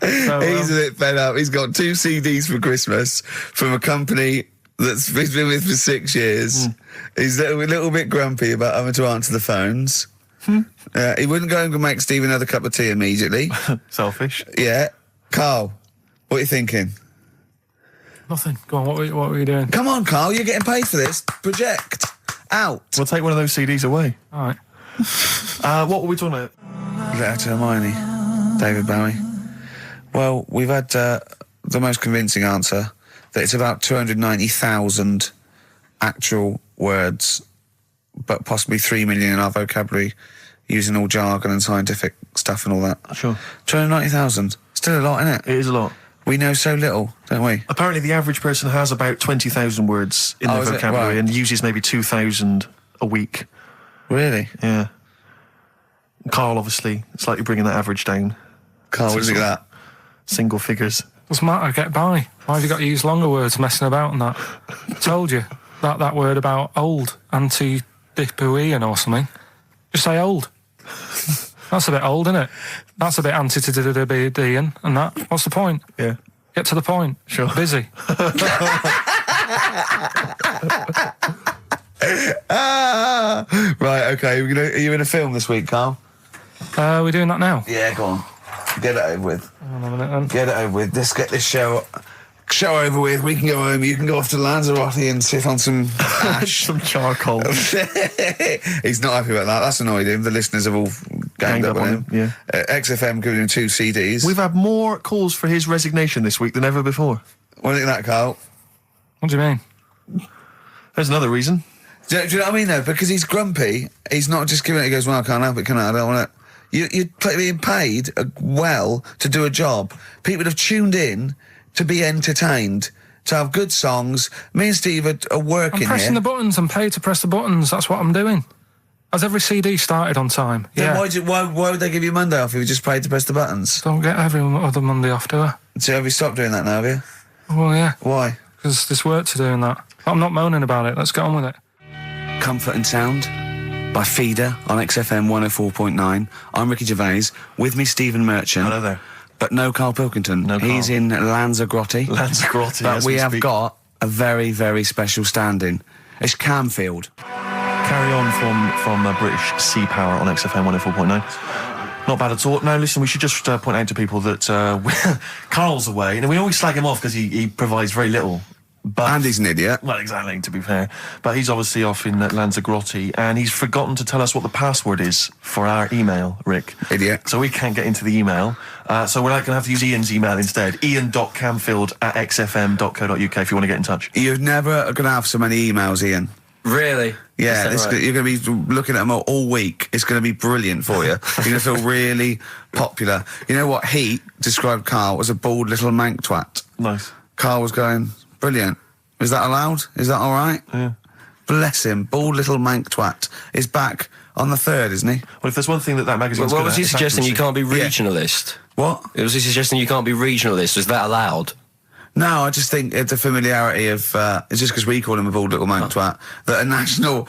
He's a bit fed up. He's got 2 CDs for Christmas from a company that's he's been with for 6 years. He's a little bit grumpy about having to answer the phones. He wouldn't go and make Steve another cup of tea immediately. Selfish. Yeah. Carl, what are you thinking? Nothing. Go on, what were you doing? Come on, Carl, you're getting paid for this. Project. Out. We'll take one of those CDs away. All right. What were we talking about? Letter to Hermione. David Bowie. Well, we've had the most convincing answer that it's about 290,000 actual words, but possibly 3 million in our vocabulary, using all jargon and scientific stuff and all that. Sure. 290,000. Still a lot, isn't it? It is a lot. We know so little, don't we? Apparently the average person has about 20,000 words in their is it? vocabulary Right. and uses maybe 2,000 a week. Really? Yeah. Carl, obviously, slightly bringing that average down. Carl, what do you think of that? Single figures. Doesn't matter, get by. Why have you got to use longer words messing about and that? Told you. That word about old, anti-dipuian or something. Just say old. That's a bit old, isn't it? That's a bit anti-dipuian and that. What's the point? Yeah. Get to the point. Sure. Busy. Right, okay. Are you in a film this week, Carl? We're doing that now. Yeah, go on. Get it over with. Hang on a minute then. Get it over with. Let's get this show over with. We can go home. You can go off to Lanzarote and sit on some ash. Some charcoal. He's not happy about that. That's annoyed him. The listeners have all ganged up on him. Yeah. XFM giving him 2 CDs. We've had more calls for his resignation this week than ever before. What do you think of that, Carl? What do you mean? There's another reason. Do you know what I mean, though? Because he's grumpy, he's not just giving it, he goes, well, I can't help it, can I? I don't want it. You're being paid well to do a job. People have tuned in to be entertained, to have good songs. Me and Steve are working I'm pressing here. the buttons. I'm paid to press the buttons. That's what I'm doing. Has every CD started on time? Then Yeah. why would they give you Monday off if you just paid to press the buttons? Don't get every other Monday off, do I? So have you stopped doing that now, have you? Well, yeah. Why? Because there's work to do in that. I'm not moaning about it. Let's get on with it. Comfort and Sound by Feeder on XFM 104.9. I'm Ricky Gervais. With me, Stephen Merchant. Hello there. But no Karl Pilkington. No Karl. He's in Lanzarote. Lanzarote, But as we we have speak. got a very, very special stand-in. It's Camfield. Carry on from British Sea Power on XFM 104.9. Not bad at all. Now, listen, we should just point out to people that Carl's away, and we always slag him off because he provides very little. But And he's an idiot. well, exactly, to be fair. But he's obviously off in Lanzarote, and he's forgotten to tell us what the password is for our email, Rick. Idiot. So we can't get into the email. So we're going to have to use Ian's email instead. ian.camfield@xfm.co.uk if you want to get in touch. You're never going to have so many emails, Ian. Really? Yeah, Is that right? you're going to be looking at them all week. It's going to be brilliant for you. You're going to feel really popular. You know what? He described Carl as a bald little mank twat. Nice. Carl was going, brilliant. Is that allowed? Is that all right? Yeah. Bless him. Bald little mank twat is back on the 3rd, isn't he? Well, if there's one thing that magazine's What good was at, he it's suggesting? You accuracy. can't be regionalist. What? Was he suggesting you can't be regionalist? Was that allowed? No, I just think it's a familiarity of, it's just because we call him a bald little mank twat, that a national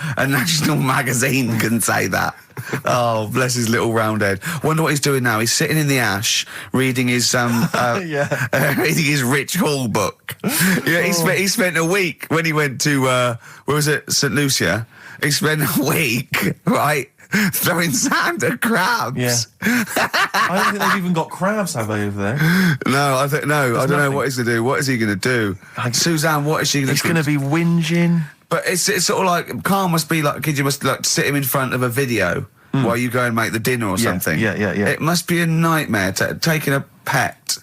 magazine can say that. Oh, bless his little round head. Wonder what he's doing now. He's sitting in the ash, reading his, reading his Rich Hall book. Yeah, he spent a week when he went to, where was it, St. Lucia? He spent a week, right, throwing sand at crabs. Yeah. I don't think they've even got crabs, have they, over there? No, I don't know nothing. what he's going to do. What is he going to do? Suzanne, what is she going to do? He's going to be whinging. But it's sort of like, Carl must be like, you must like sit him in front of a video while you go and make the dinner or something. Yeah. It must be a nightmare taking a pet.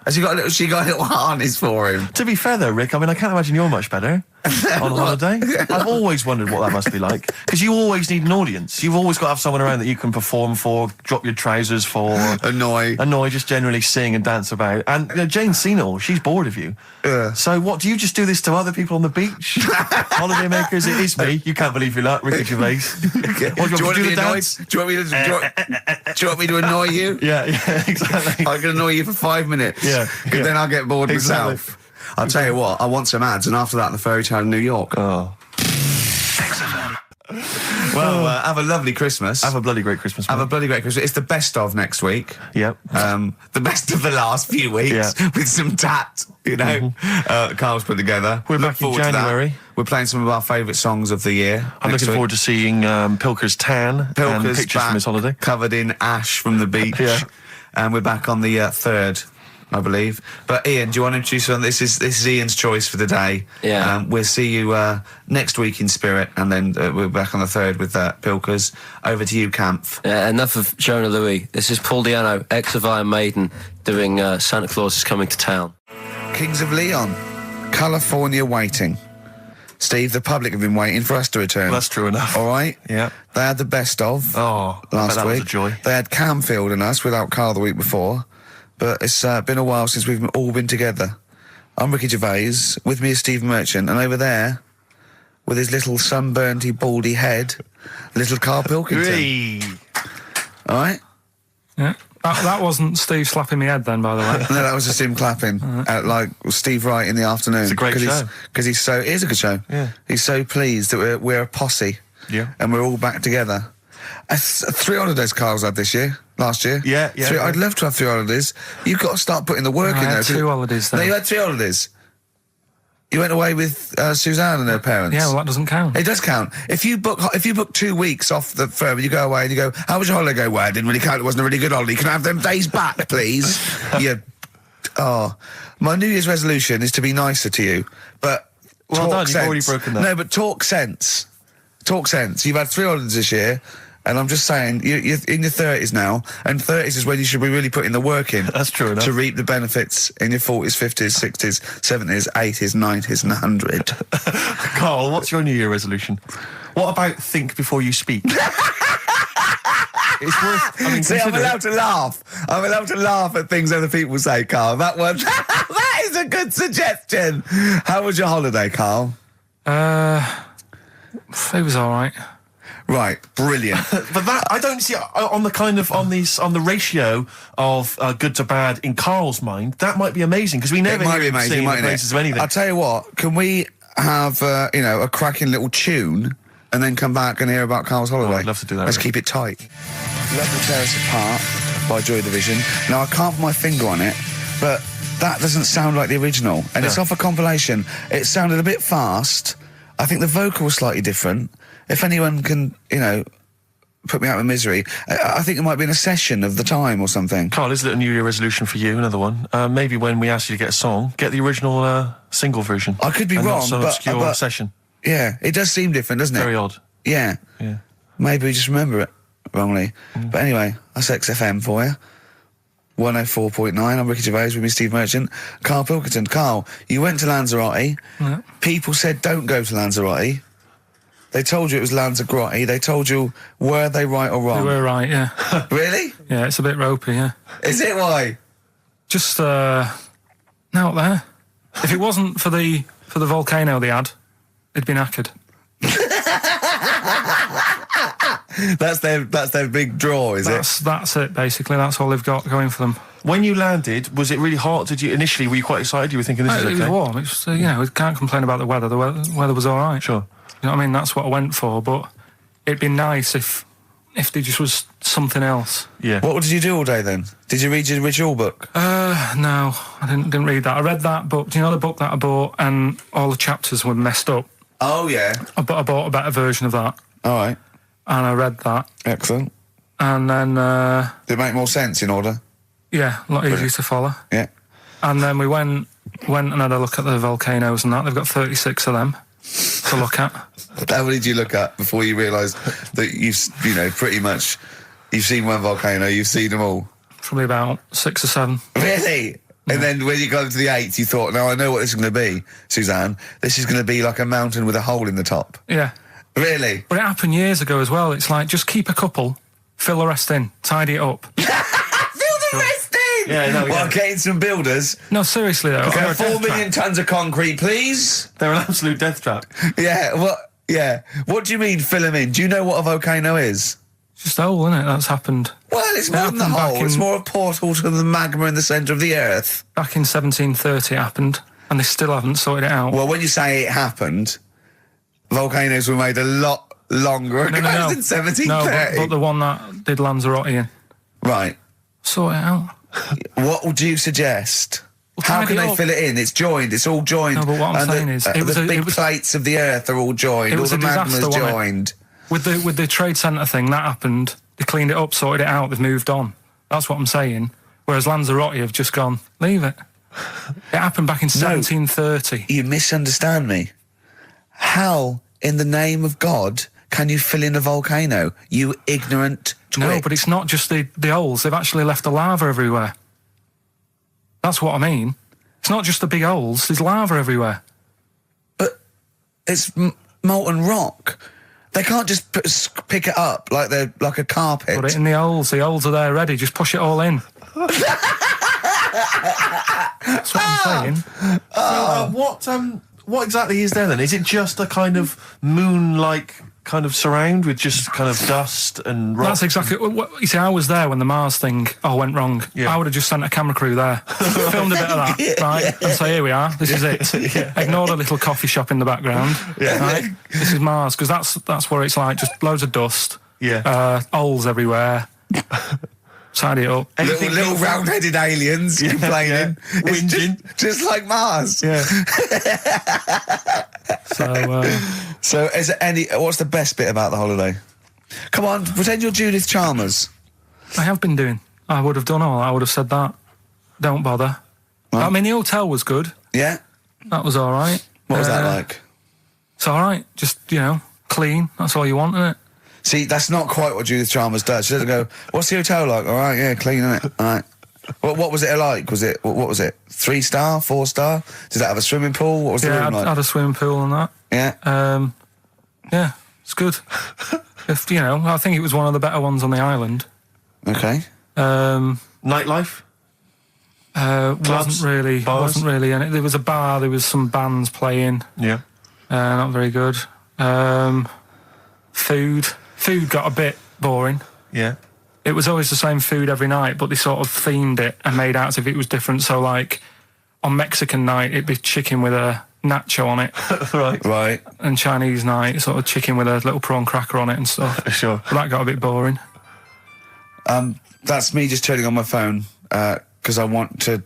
Has she got a little harness for him? To be fair though, Rick, I mean, I can't imagine you're much better on holiday. I've always wondered what that must be like. Because you always need an audience. You've always got to have someone around that you can perform for, drop your trousers for. Annoy, just generally sing and dance about. And Jane's seen it all. She's bored of you. So what, do you just do this to other people on the beach? Holiday makers, it is me. You can't believe you're not, Ricky Gervais. What, do you want me to dance? Do you want me to annoy you? Yeah, exactly. I can annoy you for 5 minutes. Yeah. Then I'll get bored myself. I'll tell you what, I want some ads, and after that, the fairy tale in New York. Oh. Well, have a lovely Christmas. Have a bloody great Christmas, mate. Have a bloody great Christmas. It's the best of next week. Yep. The best of the last few weeks with some tat, you know. Carl's put together. We're Look back in forward to that. January. We're playing some of our favourite songs of the year. I'm looking forward to seeing Pilker's tan and Pilker's pictures from his holiday. covered in ash from the beach. Yeah. And we're back on the 3rd. I believe. But Ian, do you want to introduce one? This is Ian's choice for today. Yeah. We'll see you next week in spirit, and then we're back on the 3rd with Pilkers. Over to you, Kampf. Enough of Jonah Louis. This is Paul Di'Anno, ex of Iron Maiden, doing Santa Claus is Coming to Town. Kings of Leon, California Waiting. Steve, the public have been waiting for us to return. Well, that's true enough. All right? Yeah. They had the best of Oh, I bet last that week. was a joy. They had Camfield and us without Carl the week before. But it's been a while since we've all been together. I'm Ricky Gervais, with me is Steve Merchant, and over there, with his little sunburnedy, baldy head, little Karl Pilkington. Hey. All right? Yeah. That wasn't Steve slapping me head then, by the way. No, that was just him clapping, like Steve Wright in the afternoon. It's a great show. Because he's so, it is a good show. Yeah. He's so pleased that we're a posse. Yeah. And we're all back together. 3 holidays Carl's had last year. Yeah. I'd love to have 3 holidays. You've got to start putting the work in there. I had 2 holidays No, then. you had 3 holidays. You went away with Suzanne and her parents. Yeah, well, that doesn't count. It does count. If you book 2 weeks off the firm and you go away and you go, how was your holiday? Go, well, it didn't really count. It wasn't a really good holiday. Can I have them days back, please? My New Year's resolution is to be nicer to you, but Well talk done, sense. you've already broken that. No, but talk sense. Talk sense. You've had 3 holidays this year. And I'm just saying, you're in your 30s now, and 30s is when you should be really putting the work in. That's true enough. To reap the benefits in your 40s, 50s, 60s, 70s, 80s, 90s, and 100. Carl, what's your New Year resolution? What about think before you speak? It's worth, I mean, See, I'm consider it. allowed to laugh. I'm allowed to laugh at things other people say, Carl. That one, that is a good suggestion. How was your holiday, Carl? It was all right. Right, brilliant. But that, I don't see, on the ratio of good to bad in Carl's mind, that might be amazing, because we never It might hear be him singing amazing, the mightn't praises it? of anything. I'll tell you what, can we have, a cracking little tune and then come back and hear about Carl's holiday? I'd love to do that, Let's Rick. keep it tight. Love to Tear Us Apart by Joy Division. Now, I can't put my finger on it, but that doesn't sound like the original. And it's off a compilation. It sounded a bit fast. I think the vocal was slightly different. If anyone can, put me out of misery, I think it might be in a session of the time or something. Carl, is it a New Year resolution for you? Another one. Maybe when we ask you to get a song, get the original single version. I could be and wrong, not some but- obscure but- session. Yeah, it does seem different, doesn't it? Very odd. Yeah. Yeah. Maybe we just remember it wrongly. But anyway, that's XFM for you. 104.9, I'm Ricky Gervais with me, Steve Merchant. Karl Pilkington. Carl, you went to Lanzarote. Yeah. People said don't go to Lanzarote. They told you it was Lanzarote. They told you, were they right or You wrong? were right, yeah. Really? Yeah, it's a bit ropey, yeah. Is it why? Just, out there. If it wasn't for the volcano they had, it'd been knackered. That's their big draw, is it? That's it, basically. That's all they've got going for them. When you landed, was it really hot? Initially, were you quite excited? You were thinking, this is It okay? was warm. It's we can't complain about the weather. The weather was all right. Sure. You know what I mean? That's what I went for, but it'd be nice if there just was something else. Yeah. What did you do all day then? Did you read your ritual book? No, I didn't read that. I read that book. Do you know the book that I bought and all the chapters were messed up? Oh, yeah. I bought a better version of that. All right. and I read that. Excellent. And then, Did it make more sense in order? yeah, a lot easier to follow. Yeah. And then we went and had a look at the volcanoes and that. They've got 36 of them to look at. How many did you look at before you realised that pretty much, you've seen one volcano, you've seen them all? Probably about 6 or 7. Really? And then when you got to the 8th, you thought, now I know what this is going to be, Suzanne. This is going to be like a mountain with a hole in the top. Yeah. Really? But it happened years ago as well. It's like, just keep a couple, fill the rest in, tidy it up. Fill the rest in! Yeah, no, Well, yeah. getting some builders. No, seriously though. Okay, Or a 4 death million trap. tons of concrete, please. They're an absolute death trap. Yeah, what do you mean fill them in? Do you know what a volcano is? It's just a hole, isn't it? That's happened. Well, it's more than the happened back hole. It's in- more a portal to the magma in the centre of the earth. Back in 1730 it happened, and they still haven't sorted it out. Well, when you say it happened, volcanoes were made a lot longer ago than 1730. No, but the one that did Lanzarote in. Right. Sort it out. What would you suggest? Well, How tidy can they up. fill it in? It's joined. It's all joined. No, but what I'm And saying is, it was the a- big it was- plates of the earth are all joined. It All was the a disaster, magma's wasn't it? joined. With the trade centre thing, that happened. They cleaned it up, sorted it out, they've moved on. That's what I'm saying. Whereas Lanzarote have just gone, leave it. It happened back in 1730. You misunderstand me. How, in the name of God, can you fill in a volcano? You ignorant twit. No, but it's not just the holes. They've actually left the lava everywhere. That's what I mean. It's not just the big holes. There's lava everywhere. But it's molten rock. They can't just pick it up like they're like a carpet. Put it in the holes. The holes are there ready. Just push it all in. That's what I'm saying. What exactly is there then? Is it just a kind of moon-like kind of surround with just kind of dust and rock? That's exactly what you see. I was there when the Mars thing went wrong. Yeah. I would have just sent a camera crew there, filmed a bit of that, right, and say, "Here we are. This is it." Ignore the little coffee shop in the background. Right? This is Mars, because that's where it's like just loads of dust, holes everywhere. Tidy it up. Little round-headed aliens complaining. It's Whinging. just like Mars. Yeah. So, is there what's the best bit about the holiday? Come on, pretend you're Judith Chalmers. I have been doing. I would have done all. I would have said that. Don't bother. Well- I mean, the hotel was good. Yeah? That was all right. What was that like? It's all right. Just clean. That's all you want, isn't it? See, that's not quite what Judith Chalmers does. She doesn't go, what's the hotel like? All right, yeah, clean, innit? All right. What was it like? What was it? 3-star, 4-star? Did it have a swimming pool? What was the Yeah, room like? had a swimming pool and that. Yeah? Yeah, it's good. I think it was one of the better ones on the island. Okay. Nightlife? Wasn't really in it. There was a bar, there was some bands playing. Yeah. Not very good. Food got a bit boring. Yeah. It was always the same food every night, but they sort of themed it and made out as if it was different. So, like, on Mexican night, it'd be chicken with a nacho on it. Right. And Chinese night, sort of chicken with a little prawn cracker on it and stuff. Sure. But that got a bit boring. That's me just turning on my phone, because I want to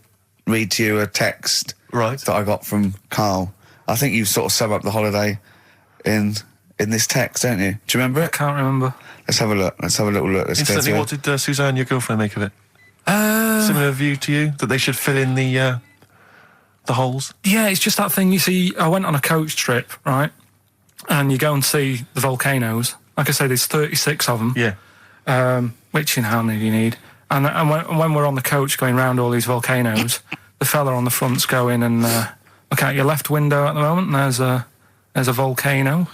read to you a text that I got from Karl. I think you sort of sum up the holiday in this text, don't you? Do you remember it? Can't remember. Let's have a look. Let's have a little look. Let's go Instantly, through what did Suzanne, your girlfriend, make of it? Similar view to you? That they should fill in the holes? Yeah, it's just that thing. You see, I went on a coach trip, right? And you go and see the volcanoes. Like I say, there's 36 of them. Yeah. Which, how many do you need? And when we're on the coach going round all these volcanoes, the fella on the front's going and look out your left window at the moment, and there's a volcano.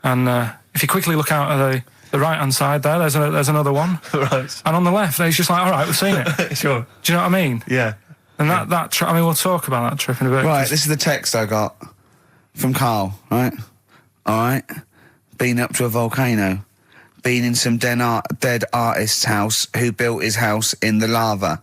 And if you quickly look out at the right-hand side there's another one. Right. And on the left, he's just like, all right, we've seen it. Sure. Do you know what I mean? Yeah. And that trip, we'll talk about that trip in a bit. Right, this is the text I got from Karl, right? All right. Been up to a volcano. Been in some dead artist's house who built his house in the lava.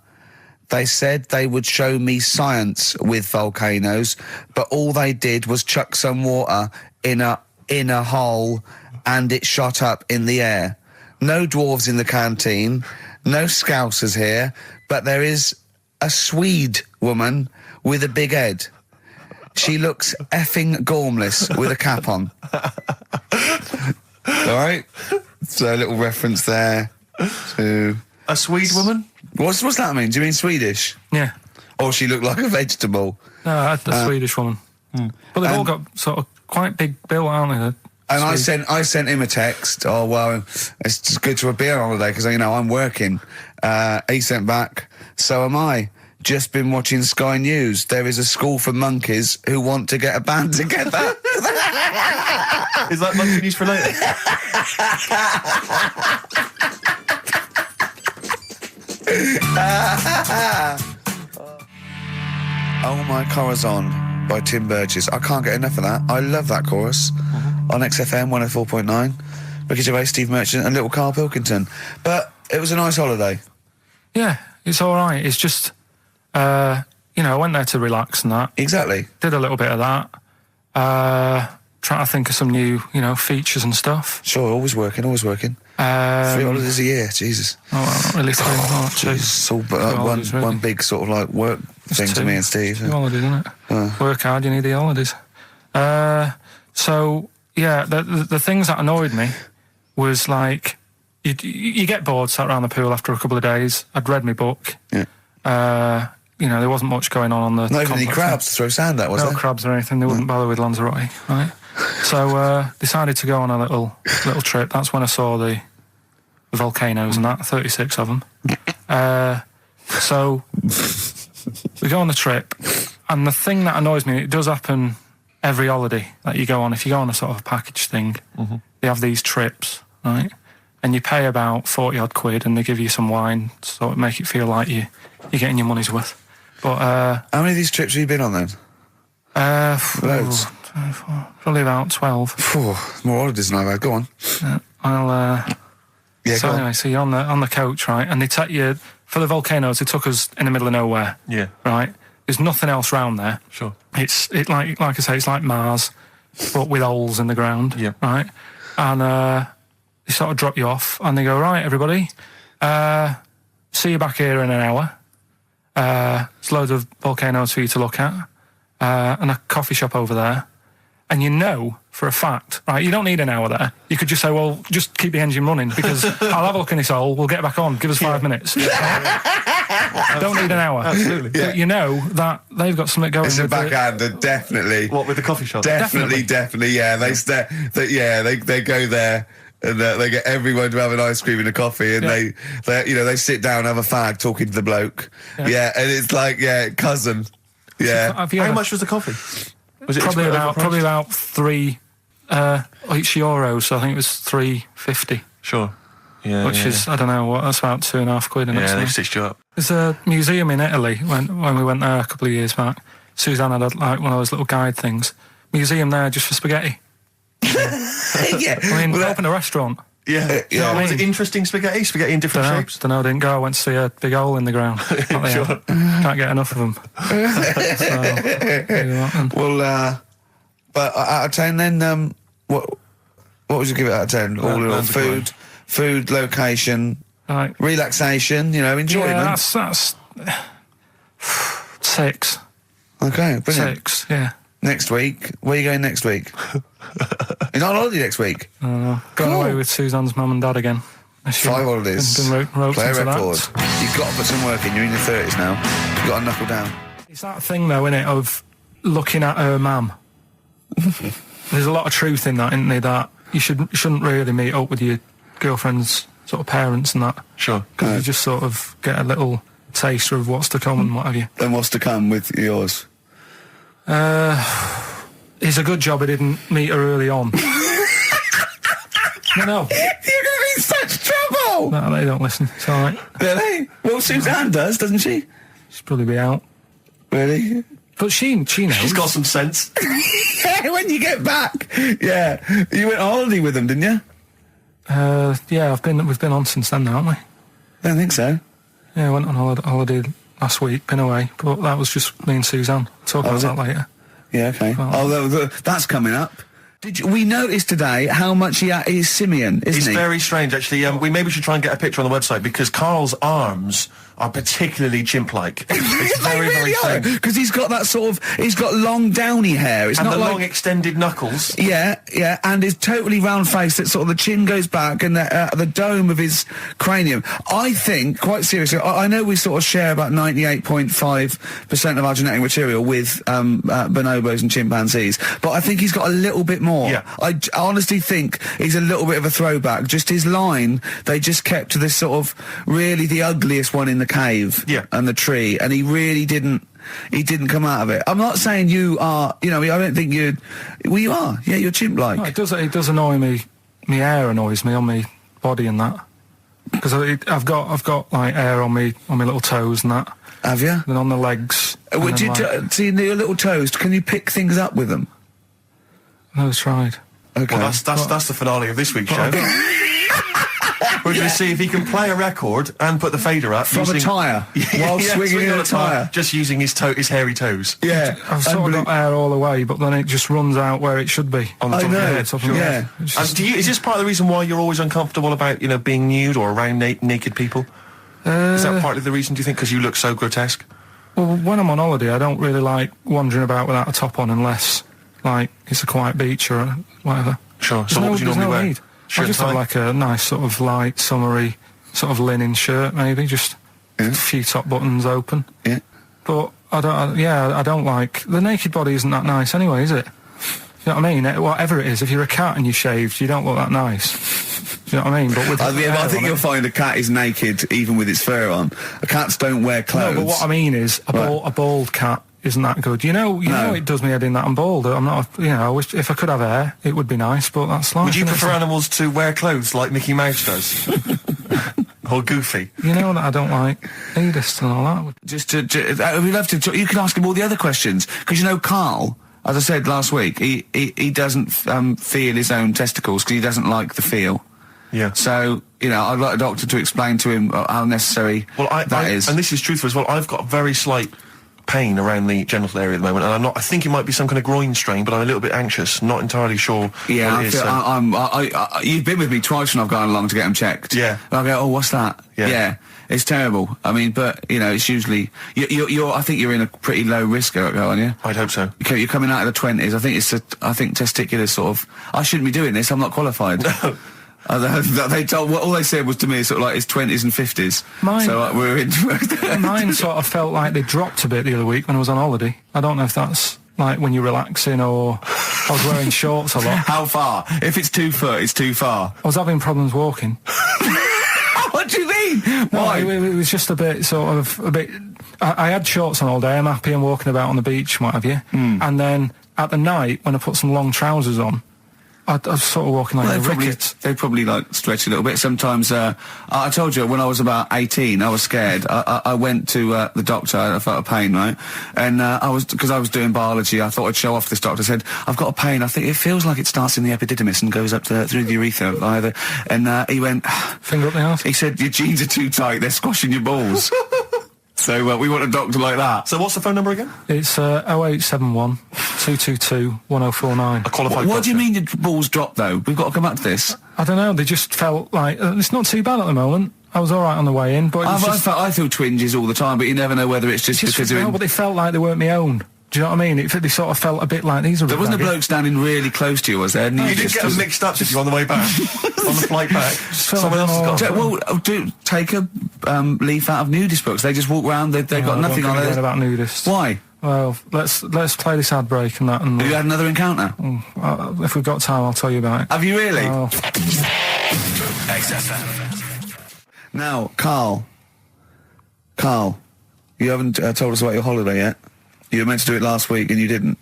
They said they would show me science with volcanoes, but all they did was chuck some water in a hole and it shot up in the air. No dwarves in the canteen, no scousers here, but there is a Swede woman with a big head. She looks effing gormless with a cap on. All right? So a little reference there to... A Swede woman? What's that mean? Do you mean Swedish? Yeah. Or she looked like a vegetable? No, the Swedish woman. But they've all got sort of quite big bill, aren't they? And I sent him a text. Oh well, it's just good to be on holiday because I'm working. He sent back. So am I. Just been watching Sky News. There is a school for monkeys who want to get a band together. Is that monkey news for later? Oh My Corazon by Tim Burgess. I can't get enough of that. I love that chorus. On XFM 104.9. Ricky Gervais, Steve Merchant and little Karl Pilkington. But it was a nice holiday. Yeah, it's all right. It's just, I went there to relax and that. Exactly. Did a little bit of that. Trying to think of some new, features and stuff. Sure, always working. 3 holidays a year, Jesus. Oh, well, not really 3 much. It's all one big sort of like work thing to me and Steve. 2 holidays, isn't it? Work hard, you need the holidays. So, yeah, the things that annoyed me was like, you get bored sat around the pool after a couple of days. I'd read my book. Yeah. There wasn't much going on the Not even any complex. crabs to throw sand at, was there? No crabs or anything. They wouldn't bother with Lanzarote, right? So decided to go on a little trip. That's when I saw the volcanoes and that, 36 of them. So we go on the trip, and the thing that annoys me, it does happen every holiday that you go on. If you go on a sort of a package thing, they have these trips, right? And you pay about 40 odd quid, and they give you some wine, so it make it feel like you're getting your money's worth. But how many of these trips have you been on then? Loads. Probably about 12. More holidays than I've had. Go on. So go on. anyway, so you're on the coach, right? And they take you for the volcanoes. They took us in the middle of nowhere. Yeah. Right. There's nothing else round there. Sure. It's like I say, it's like Mars, but with holes in the ground. Yeah. Right. And they sort of drop you off, and they go, right, everybody, see you back here in an hour. There's loads of volcanoes for you to look at, and a coffee shop over there. And you know for a fact, right, you don't need an hour there. You could just say, well, just keep the engine running because I'll have a look in this hole, we'll get back on, give us 5 minutes. Don't need an hour. Absolutely. But you know that they've got something going It's a with backhander, definitely. What, with the coffee shop? Definitely, yeah. They go there and they get everyone to have an ice cream and a coffee, and they sit down, have a fag, talking to the bloke. Yeah, and it's like, cousin. Yeah. How much was the coffee? Was it probably about 3 each euros, so I think it was 3.50. Sure. Yeah. Which is, I don't know, what, that's about 2.5 quid. Yeah, they stitched you up. There's a museum in Italy, when we went there a couple of years back. Suzanne had like one of those little guide things. Museum there just for spaghetti. Yeah. I mean, we opened a restaurant. Yeah. Yeah. Was it interesting spaghetti? Spaghetti in different shapes? Don't know, didn't go. I went to see a big hole in the ground. Sure. Can't get enough of them. Well, but out of 10 then, what would you give it out of 10? All in all, food, location, Right. relaxation, enjoyment. Yeah, that's 6. Okay, brilliant. 6, yeah. Next week, where are you going next week? You're not on holiday next week? Going Cool. away with Suzanne's mum and dad again. 5 holidays. Been roped Play a into record. that. You've got to put some work in. You're in your 30s now. You've got to knuckle down. It's that thing, though, innit, of looking at her mum. There's a lot of truth in that, isn't there, that you shouldn't really meet up with your girlfriend's sort of parents and that. Sure. Because you just sort of get a little taster of what's to come and what have you. Then what's to come with yours? It's a good job I didn't meet her early on. No. You're going to be in such trouble! No, they don't listen. It's all right. Really? Well, Suzanne does, doesn't she? She'll probably be out. Really? But she knows. She's got some sense. Yeah, when you get back. Yeah. You went on holiday with them, didn't you? Yeah, we've been on since then, haven't we? I don't think so. Yeah, I went on holiday last week, been away, but that was just me and Suzanne. Talk about that later. Yeah, okay. Well- That's coming up. We noticed today how much he is simian, isn't It's he? very strange, actually. We maybe should try and get a picture on the website because Karl's arms are particularly chimp-like. It's very, very thin. Because he's got that sort of, he's got long downy hair. It's And not the like, long extended knuckles. yeah, and his totally round face that sort of the chin goes back and the dome of his cranium. I think, quite seriously, I know we sort of share about 98.5% of our genetic material with bonobos and chimpanzees, but I think he's got a little bit more. Yeah. I honestly think he's a little bit of a throwback. Just his line, they just kept to this sort of really the ugliest one in the cave and the tree, and he really didn't come out of it. I'm not saying you are, I don't think you're, well, you are. Yeah, you're chimp-like. No, it does annoy me. My hair annoys me on my body and that. Because I've got like hair on me little toes and that. Have you? And on the legs. Would you see your little toes? Can you pick things up with them? No, it's tried. Okay. Well, that's the finale of this week's show. We're going to see if he can play a record and put the fader up From a tyre, while swinging in a tyre. Just using his hairy toes. Yeah. I've sort of got hair all the way, but then it just runs out where it should be. On the top of your head. Top of my head. It's And just- is this part of the reason why you're always uncomfortable about, being nude or around naked people? Is that partly the reason, do you think, because you look so grotesque? Well, when I'm on holiday, I don't really like wandering about without a top on unless, like, it's a quiet beach or whatever. Sure. So what would you normally wear? Need. Shirt I just and have tie? like a nice sort of light, summery, sort of linen shirt, maybe, just a few top buttons open. Yeah. But I don't like, the naked body isn't that nice anyway, is it? You know what I mean? Whatever it is, if you're a cat and you're shaved, you don't look that nice. Do you know what I mean? But with I think you'll find a cat is naked even with its fur on. Cats don't wear clothes. No, but what I mean is, a bald cat isn't that good. You know it does me head in that I'm bald. I'm not, I wish if I could have hair, it would be nice, but that's life. Would you isn't it? prefer animals to wear clothes like Mickey Mouse does? Or Goofy? You know that I don't like Nudist and all that. We'd love to. You can ask him all the other questions because Karl, as I said last week, he doesn't feel his own testicles because he doesn't like the feel. Yeah. So I'd like a doctor to explain to him how necessary that is. And this is truthful as well. I've got very slight pain around the genital area at the moment, and I think it might be some kind of groin strain, but I'm a little bit anxious, not entirely sure Yeah, what it is. you've been with me twice when I've gone along to get them checked. Yeah. And I go, oh, what's that? Yeah. It's terrible. I mean, but it's usually I think you're in a pretty low risk, aren't you? I'd hope so. You're coming out of the 20s. I think testicular sort of. I shouldn't be doing this. I'm not qualified. They told all they said was to me sort of like it's 20s and 50s. Mine- So we're in. Mine sort of felt like they dropped a bit the other week when I was on holiday. I don't know if that's like when you're relaxing or I was wearing shorts a lot. How far? If it's 2 foot, it's too far. I was having problems walking. What do you mean? No, Why? it was just a bit I had shorts on all day. I'm happy and walking about on the beach and what have you. And then at the night when I put some long trousers on, I was sort of walking like a rickets. They probably like stretch a little bit. Sometimes, I told you when I was about 18, I was scared. I went to the doctor. I felt a pain, right? And because I was doing biology, I thought I'd show off this doctor. I said, I've got a pain. I think it feels like it starts in the epididymis and goes up through the urethra either. And he went, Finger up the arse. he said, your jeans are too tight. They're squashing your balls. So we want a doctor like that. So what's the phone number again? It's 0871 222 1049. A qualified What do you doctor. mean your balls dropped though? We've got to come back to this. I don't know, they just felt like it's not too bad at the moment. I was all right on the way in, but it was just, I feel twinges all the time, but you never know whether it's just because they're no, in. but they felt like they weren't my own. Do you know what I mean? They sort of felt a bit like these are. There wasn't a ragged. bloke standing really close to you, was there? And You just didn't get them mixed up, did you, on the way back? On the flight back? Someone else has got Well, take a leaf out of nudist books. They just walk round. They've got nothing on Don't it. about nudists. Why? Well, let's play this ad break and that. And Have you had another encounter? if we've got time, I'll tell you about it. Have you really? Oh. XFM. Now, Karl, you haven't told us about your holiday yet. You were meant to do it last week and you didn't.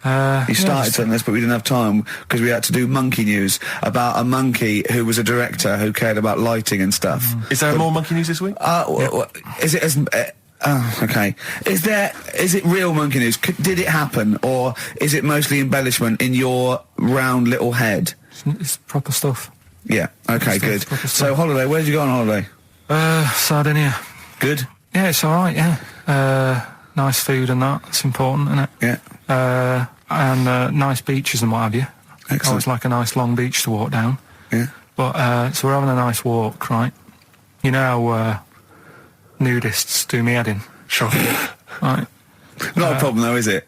You started telling us, but we didn't have time because we had to do monkey news about a monkey who was a director who cared about lighting and stuff. Is there more monkey news this week? Is it as... okay. Is it real monkey news? Did it happen, or is it mostly embellishment in your round little head? It's proper stuff. Yeah. Okay. Good. Proper stuff. So holiday. Where did you go on holiday? Sardinia. Good. Yeah, it's all right. Yeah. Nice food and that. It's important, isn't it? Yeah. And nice beaches and what have you. Excellent. Always like a nice long beach to walk down. Yeah. But so we're having a nice walk, right? You know how nudists do me head in. Sure. Right. Not a problem though, is it?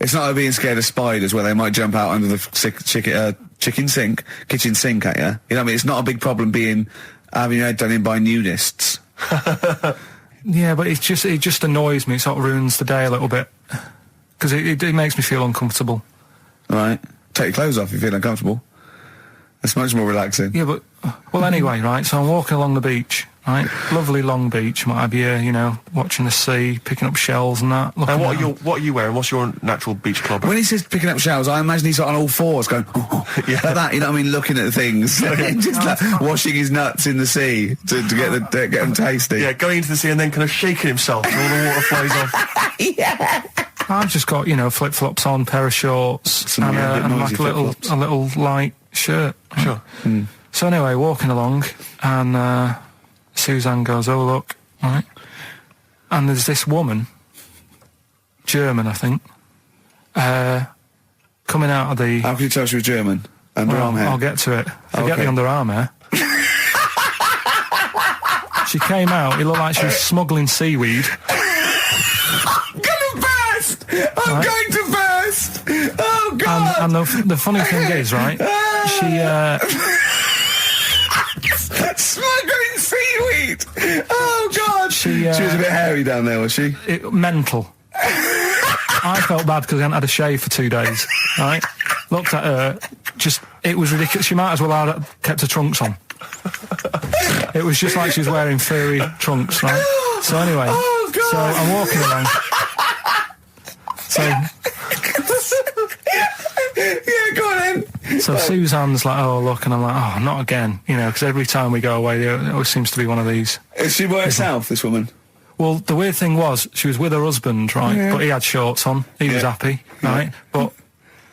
It's not like being scared of spiders where they might jump out under the kitchen sink at you. You know what I mean? It's not a big problem having your head done in by nudists. Yeah, but it just annoys me. It sort of ruins the day a little bit. Because it makes me feel uncomfortable. Right. Take your clothes off if you feel uncomfortable. It's much more relaxing. Yeah, but... Well, anyway, right, so I'm walking along the beach, right? Lovely long beach, might be you know, watching the sea, picking up shells and that. And what are you wearing? What's your natural beach club? When he says picking up shells, I imagine he's on all fours going, Yeah. like that, you know what I mean, looking at things. Just like washing his nuts in the sea to get them tasty. Yeah, going into the sea and then kind of shaking himself and all the water flows off. Yeah. I've just got, you know, flip-flops on, pair of shorts, and like a little light shirt. Sure. Mm. So anyway, walking along, and Suzanne goes, "Oh look," right? And there's this woman, German, I think, coming out of the. How can you tell she was German? Underarm hair. I'll get to it. Forget Okay. the underarm hair. She came out. It looked like she was smuggling seaweed. I'm gonna burst! I'm Right. going to burst! Oh God! And the funny thing is, right? She. Smuggling seaweed! Oh God! She was a bit hairy down there, was she? Mental. I felt bad because I hadn't had a shave for 2 days, right? Looked at her, it was ridiculous. She might as well have kept her trunks on. It was just like she was wearing furry trunks, right? So anyway, Oh, God. so I'm walking along. Yeah, go on then. So Suzanne's like, "Oh, look," and I'm like, "Oh, not again," you know, because every time we go away, there always seems to be one of these. Is she by herself, this woman? Well, the weird thing was, she was with her husband, right? Yeah. But he had shorts on. He was Yeah. happy, right? But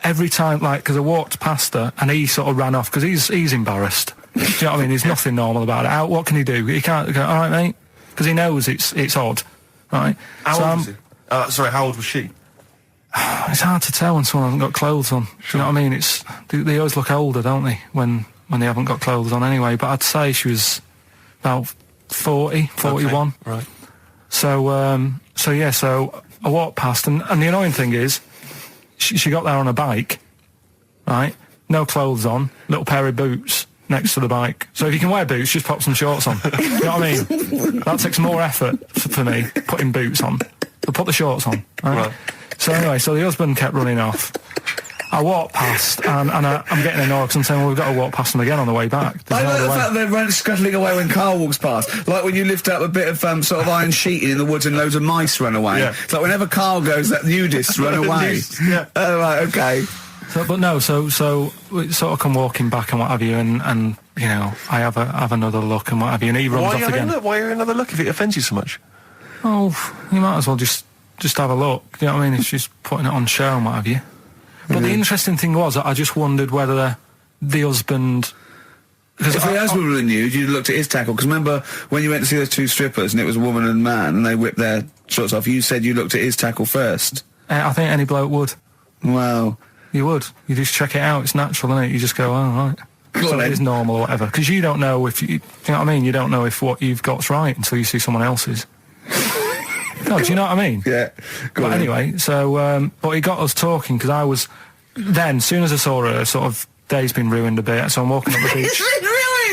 every time, like, because I walked past her and he sort of ran off because he's embarrassed. Do you know what I mean? There's nothing normal about it. What can he do? He can't go, "All right, mate," because he knows it's odd, right? How old was he? Sorry, how old was she? It's hard to tell when someone hasn't got clothes on. Do you know what I mean? They always look older, don't they, when they haven't got clothes on anyway. But I'd say she was about 40, 41. Okay, right. So I walked past, and the annoying thing is, she got there on a bike, right? No clothes on, little pair of boots next to the bike. So if you can wear boots, just pop some shorts on. You know what I mean? That takes more effort for me, putting boots on. But put the shorts on, right? So anyway, so the husband kept running off. I walked past, and I'm getting annoyed because I'm saying, "Well, we've got to walk past them again on the way back." There's I no like other the way. fact they're scuttling away when Carl walks past. Like when you lift up a bit of sort of iron sheeting in the woods and loads of mice run away. Yeah. It's like whenever Carl goes, that nudists run away. Yeah. Oh, right, okay. So we sort of come walking back and what have you, and you know, I have another look and what have you, and he runs off again. Why are you another look if it offends you so much? Oh, you might as well just have a look. You know what I mean? It's just putting it on show and what have you. But the interesting thing was, I just wondered whether the husband. If the husband were nude, you'd looked at his tackle. Because remember when you went to see those two strippers and it was a woman and a man and they whipped their shorts off, you said you looked at his tackle first. I think any bloke would. Wow. You would. You just check it out. It's natural, isn't it? You just go, "Oh, right." Go So on it then. is normal or whatever. Because you don't know if you know what I mean? You don't know if what you've got's right until you see someone else's. No, do you know what I mean? Yeah. Go But on then. anyway, so, but he got us talking because I was, then, as soon as I saw her, sort of, day's been ruined a bit, so I'm walking up the It's beach. been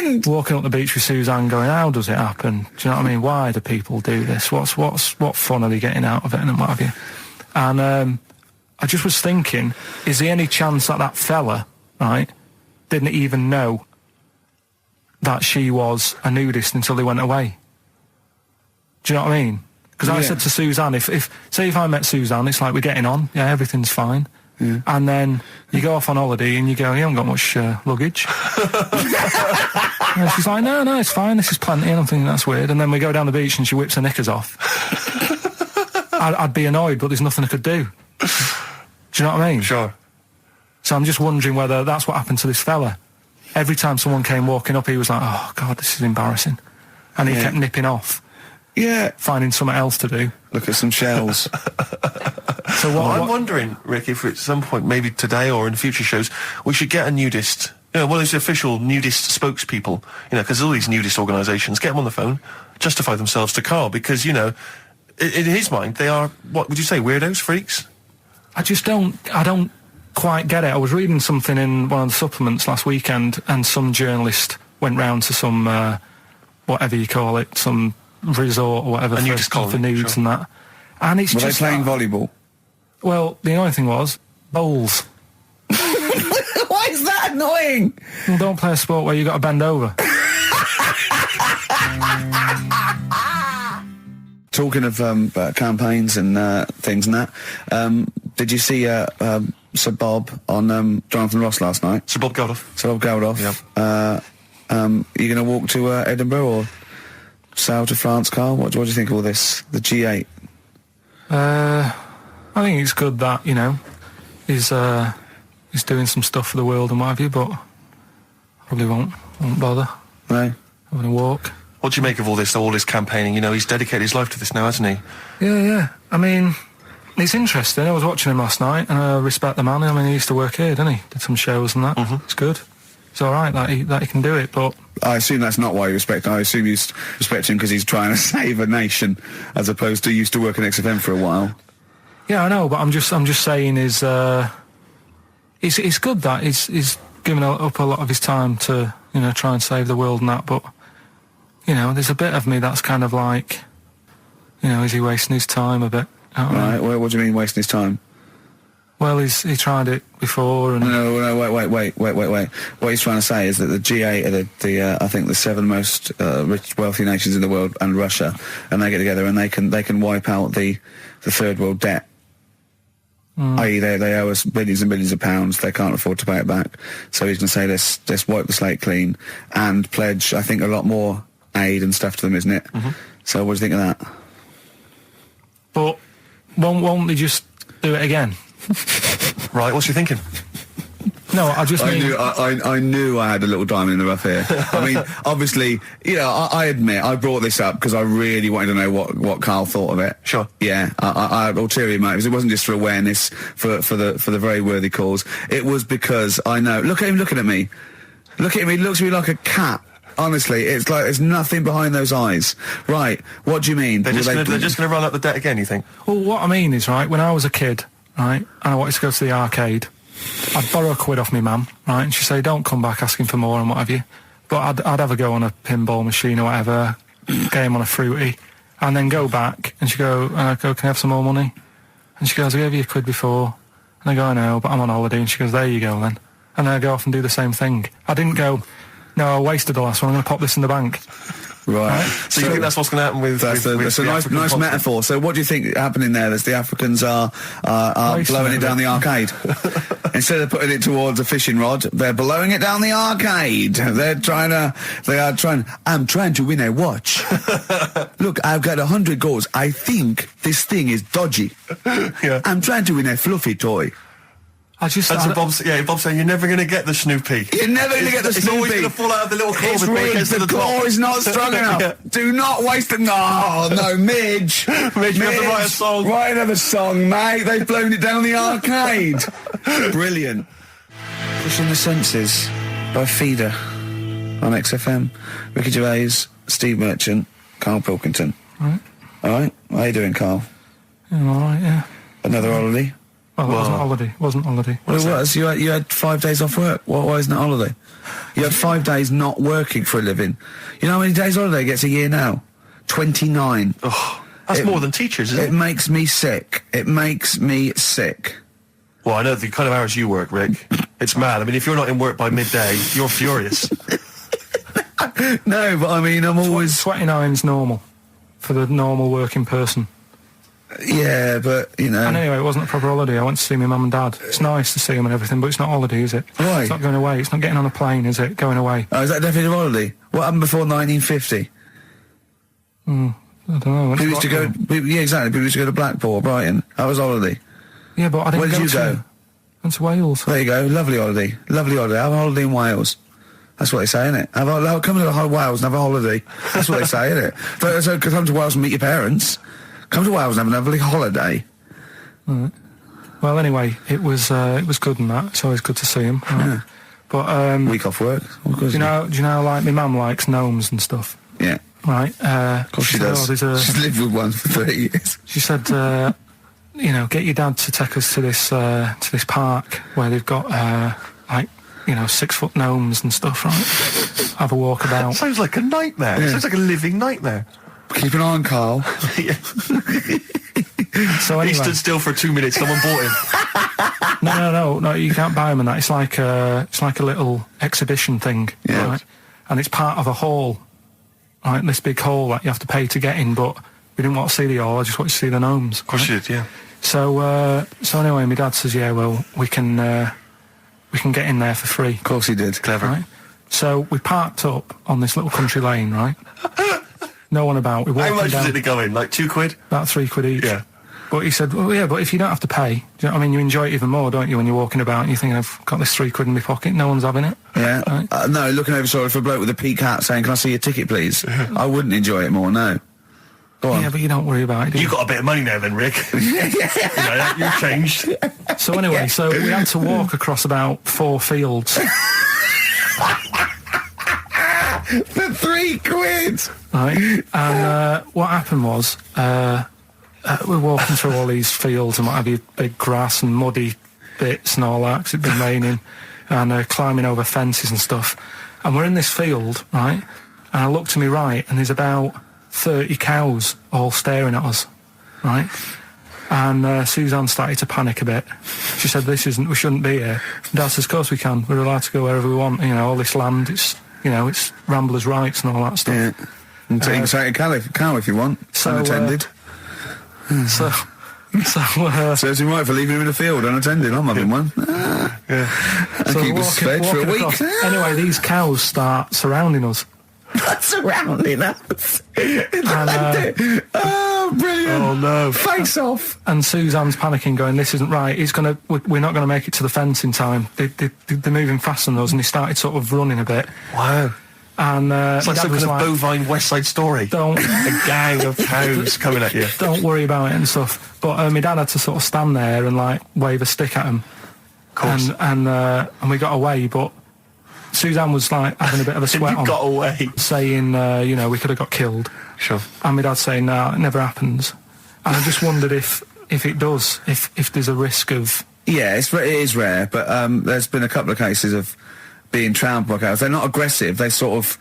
ruined! Walking up the beach with Suzanne going, "How does it happen? Do you know what I mean? Why do people do this? What fun are they getting out of it and what have you?" And, I just was thinking, is there any chance that fella, right, didn't even know that she was a nudist until they went away? Do you know what I mean? Because I Yeah. said to Suzanne, say if I met Suzanne, it's like we're getting on, yeah, everything's fine. Yeah. And then you go off on holiday and you go, "You haven't got much luggage." And she's like, no, it's fine, this is plenty. And I'm thinking, that's weird. And then we go down the beach and she whips her knickers off. I'd be annoyed, but there's nothing I could do. Do you know what I mean? Sure. So I'm just wondering whether that's what happened to this fella. Every time someone came walking up, he was like, "Oh, God, this is embarrassing." And he kept nipping off, Yeah. finding something else to do. Look at some shells. So Well, I'm what wondering, Rick, if at some point, maybe today or in future shows, we should get a nudist You know, one of those official nudist spokespeople, you know, because all these nudist organisations, get them on the phone, justify themselves to Karl, because, you know, in his mind, they are, what would you say, weirdos, freaks? I don't quite get it. I was reading something in one of the supplements last weekend, and some journalist went round to some, whatever you call it, some resort or whatever, A nudist for colony, nudes sure. and that. And it's Were they just playing volleyball? Well, the annoying thing was, bowls. Why is that annoying? Well, don't play a sport where you got to bend over. Talking of campaigns and things and that, did you see Sir Bob on Jonathan Ross last night? Sir Bob Geldof. Sir Bob Geldof. Yep. You going to walk to Edinburgh or sail to France, Karl? What do you think of all this? The G8? I think it's good that, you know, he's doing some stuff for the world and what have you, but probably won't bother. No? Having a walk. What do you make of all this campaigning? You know, he's dedicated his life to this now, hasn't he? Yeah. I mean, it's interesting. I was watching him last night, and I respect the man. I mean, he used to work here, didn't he? Did some shows and that. It's good. It's all right that he can do it, but... I assume that's not why you respect him. I assume you respect him because he's trying to save a nation, as opposed to used to work in XFM for a while. Yeah, I know, but I'm just saying it's good that he's given up a lot of his time to, you know, try and save the world and that, but, you know, there's a bit of me that's kind of like, you know, is he wasting his time a bit? I don't know. Right, well, what do you mean wasting his time? Well, he tried it before and... No, wait. What he's trying to say is that the G8 are I think the 7 most rich, wealthy nations in the world, and Russia, and they get together and they can wipe out the third world debt. I.e. they owe us billions and billions of pounds. They can't afford to pay it back. So he's going to say, let's wipe the slate clean and pledge, I think, a lot more aid and stuff to them, isn't it? So what do you think of that? But won't they just do it again? Right, what's you thinking? No, I just mean... I knew I had a little diamond in the rough here. I mean, obviously, you know, I admit I brought this up because I really wanted to know what Karl thought of it. Sure. Yeah, I had ulterior motives. It wasn't just for awareness, for the very worthy cause. It was because I know. Look at him looking at me. Look at him. He looks at me like a cat. Honestly, it's like there's nothing behind those eyes. Right? What do you mean? They're just going to run up the debt again, you think? Well, what I mean is, right, when I was a kid, right, and I wanted to go to the arcade, I'd borrow £1 off my mum, right, and she'd say, don't come back asking for more and what have you. But I'd have a go on a pinball machine or whatever, game on a fruity, and then go back, and she'd go, can I have some more money? And she goes, I gave you £1 before. And I go, I know, but I'm on holiday. And she goes, there you go then. And then I go off and do the same thing. I didn't go, no, I wasted the last one, I'm going to pop this in the bank. Right. So you think that's what's going to happen with... That's a nice metaphor. So what do you think happening there? That the Africans are blowing it down the arcade. Instead of putting it towards a fishing rod, they're blowing it down the arcade. I'm trying to win a watch. Look, I've got 100 goals. I think this thing is dodgy. Yeah. I'm trying to win a fluffy toy. Bob's saying you're never going to get the Snoopy. You're never going to get the Snoopy. It's always going to fall out of the little claw It's before it rigged. gets to The the top. claw is not strong enough. Yeah. Do not waste it. No, Midge. Midge, you have to write a song. Write another song, mate. They've blown it down the arcade. Brilliant. Pushing the Senses by Feeder on XFM. Ricky Gervais, Steve Merchant, Karl Pilkington. Right. All right. How you doing, Karl? Yeah, all right, yeah. Another holiday? Well, it wasn't holiday. Well, it was. You had 5 days off work. Why isn't it holiday? You had 5 days not working for a living. You know how many days holiday gets a year now? 29. Oh, that's more than teachers, isn't it? It makes me sick. It makes me sick. Well, I know the kind of hours you work, Rick. It's mad. I mean, if you're not in work by midday, you're furious. No, but I mean, I'm always... 29's normal for the normal working person. Yeah, but, you know... And anyway, it wasn't a proper holiday. I went to see my mum and dad. It's nice to see them and everything, but it's not holiday, is it? Why? It's not going away. It's not getting on a plane, is it? Going away. Oh, is that definitely a holiday? What happened before 1950? I don't know. People used to go... Yeah, exactly. People used to go to Blackpool or Brighton. That was holiday. Yeah, but I didn't Where did you go? I went to Wales. There you go. Lovely holiday. Lovely holiday. Have a holiday in Wales. That's what they say, innit? Come to Wales and have a holiday. That's what they say, innit? So come to Wales and meet your parents. Come to Wales and have a lovely holiday. Right. Well, anyway, it was good and that. It's always good to see him. Right? Yeah. But week off work. Do you know? Like my mum likes gnomes and stuff. Yeah. Right. Of course she does. She's lived with one for 30 years. She said, get your dad to take us to this park where they've got 6-foot gnomes and stuff. Right. Have a walk about. Sounds like a nightmare. Yeah. Sounds like a living nightmare. Keep an eye on Karl. Yeah. So anyway, he stood still for 2 minutes. Someone bought him. No. You can't buy them, and that. It's like a little exhibition thing, Yeah. right? And it's part of a hall, right? This big hall that you have to pay to get in. But we didn't want to see the hall. I just wanted to see the gnomes. Of course you did, yeah. So anyway, my dad says, yeah, well, we can get in there for free. Of course he did. Clever. Right? So we parked up on this little country lane, right? No one about. We walked How much down, was it to go in? Like £2? about £3 each. Yeah. But he said, well, yeah, but if you don't have to pay, do you know what I mean? You enjoy it even more, don't you, when you're walking about and you think, I've got this £3 in my pocket, no one's having it. Yeah. Right? No, looking over shoulder for a bloke with a peak hat saying, can I see your ticket, please? I wouldn't enjoy it more, no. Go on. Yeah, but you don't worry about it, do you? You got a bit of money now then, Rick. You've changed. So anyway, so we had to walk across about 4 fields. For £3? Right? And what happened was, we're walking through all these fields and what have you, big grass and muddy bits and all that, 'cause it'd been raining, and climbing over fences and stuff. And we're in this field, right? And I look to my right, and there's about 30 cows all staring at us, right? And Suzanne started to panic a bit. She said, we shouldn't be here. Dad says, of course we can. We're allowed to go wherever we want. All this land, it's ramblers' rights and all that stuff. Yeah. And take a cow if you want. So, unattended. Serves him right for leaving him in the field unattended. I'm having one. And keep us fed for a week. Across. Anyway, these cows start surrounding us. Surrounding us. Oh, brilliant. Oh, no. Face off. And Suzanne's panicking, going, this isn't right. We're not going to make it to the fence in time. They're moving faster than us, and he started sort of running a bit. Wow. And it's like some kind of bovine West Side Story. A gang of cows coming at you. Don't worry about it and stuff. But my dad had to sort of stand there and wave a stick at him. Of course. And we got away, but Suzanne was having a bit of a sweat on. Got away. Saying, we could have got killed. Sure. And my dad saying, no, it never happens. And I just wondered if it does, if there's a risk of... Yeah, it is rare, but there's been a couple of cases of being trampled by cows. They're not aggressive. They sort of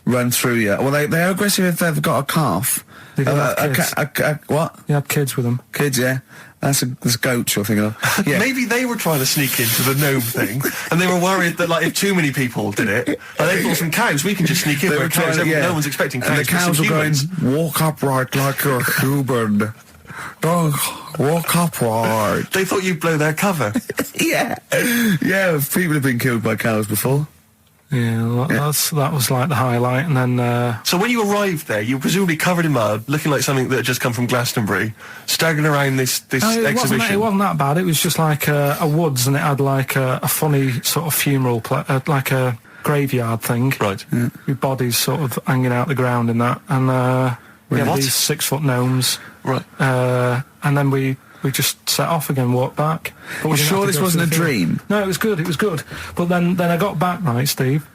run through you. Well, they're aggressive if they've got a calf. They did have kids. What? You had kids with them. Kids, yeah. That's goats you're thinking of. Yeah. Maybe they were trying to sneak into the gnome thing, and they were worried that if too many people did it, they thought some cows, we can just sneak in. Where cows, no one's expecting cows. And the cows were going, walk upright like you're a human. Don't walk upright. They thought you'd blow their cover. Yeah. People have been killed by cows before. Yeah, that was like the highlight, and then... So when you arrived there, you were presumably covered in mud, looking like something that had just come from Glastonbury, staggering around this exhibition. It wasn't that bad. It was just like a woods, and it had like a funny sort of funeral, like a graveyard thing. Right. Yeah. With bodies sort of hanging out the ground and that, and we had these 6-foot gnomes. Right. And then we just set off again, walked back. But sure this wasn't a dream? No, it was good. But then I got back, right, Steve,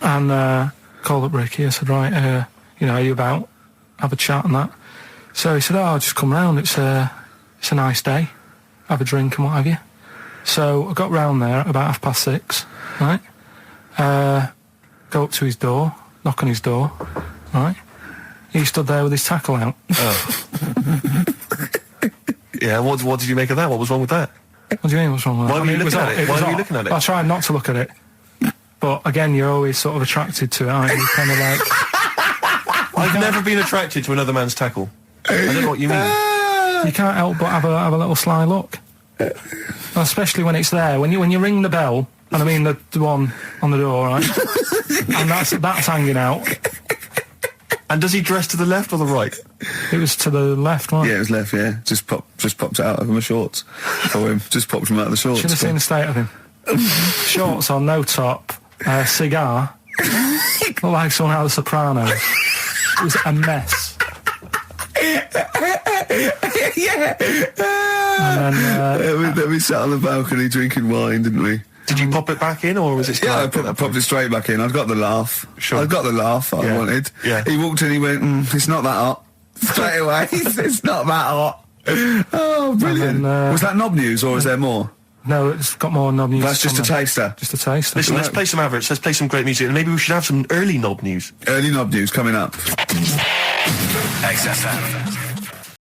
and called up Ricky. I said, right, are you about? Have a chat and that. So he said, I'll just come round. It's a nice day. Have a drink and what have you. So I got round there at about 6:30, right? Go up to his door, knock on his door, right? He stood there with his tackle out. Oh. Yeah, what did you make of that? What was wrong with that? What do you mean, what's wrong with that? Why were you looking at it? Why were you looking at it? I tried not to look at it. But again, you're always sort of attracted to it, aren't you? Kind of like... I've never been attracted to another man's tackle. I don't know what you mean. You can't help but have a little sly look. Especially when it's there. When you ring the bell, and I mean the one on the door, right? And that's hanging out. And does he dress to the left or the right? It was to the left, right? Yeah, it was left, yeah. Just popped it out of my shorts for him. Just popped him out of the shorts. Should have seen the state of him. Shorts on, no top, cigar. Looked like someone out of The Sopranos. It was a mess. Yeah. And then... we sat on the balcony drinking wine, didn't we? Did you pop it back in, or was it still Yeah, I out at that popped it straight back in. I've got the laugh. Sure. I've got the laugh I Yeah. wanted. Yeah. He walked in, he went, it's not that hot. Straight away, it's not that hot. Oh, brilliant. And then, Was that knob news, or is there more? No, it's got more knob news. That's just a coming. taster. Just a taste. Listen, let's play some adverts, let's play some great music, and maybe we should have some early knob news. Early knob news coming up. XFM.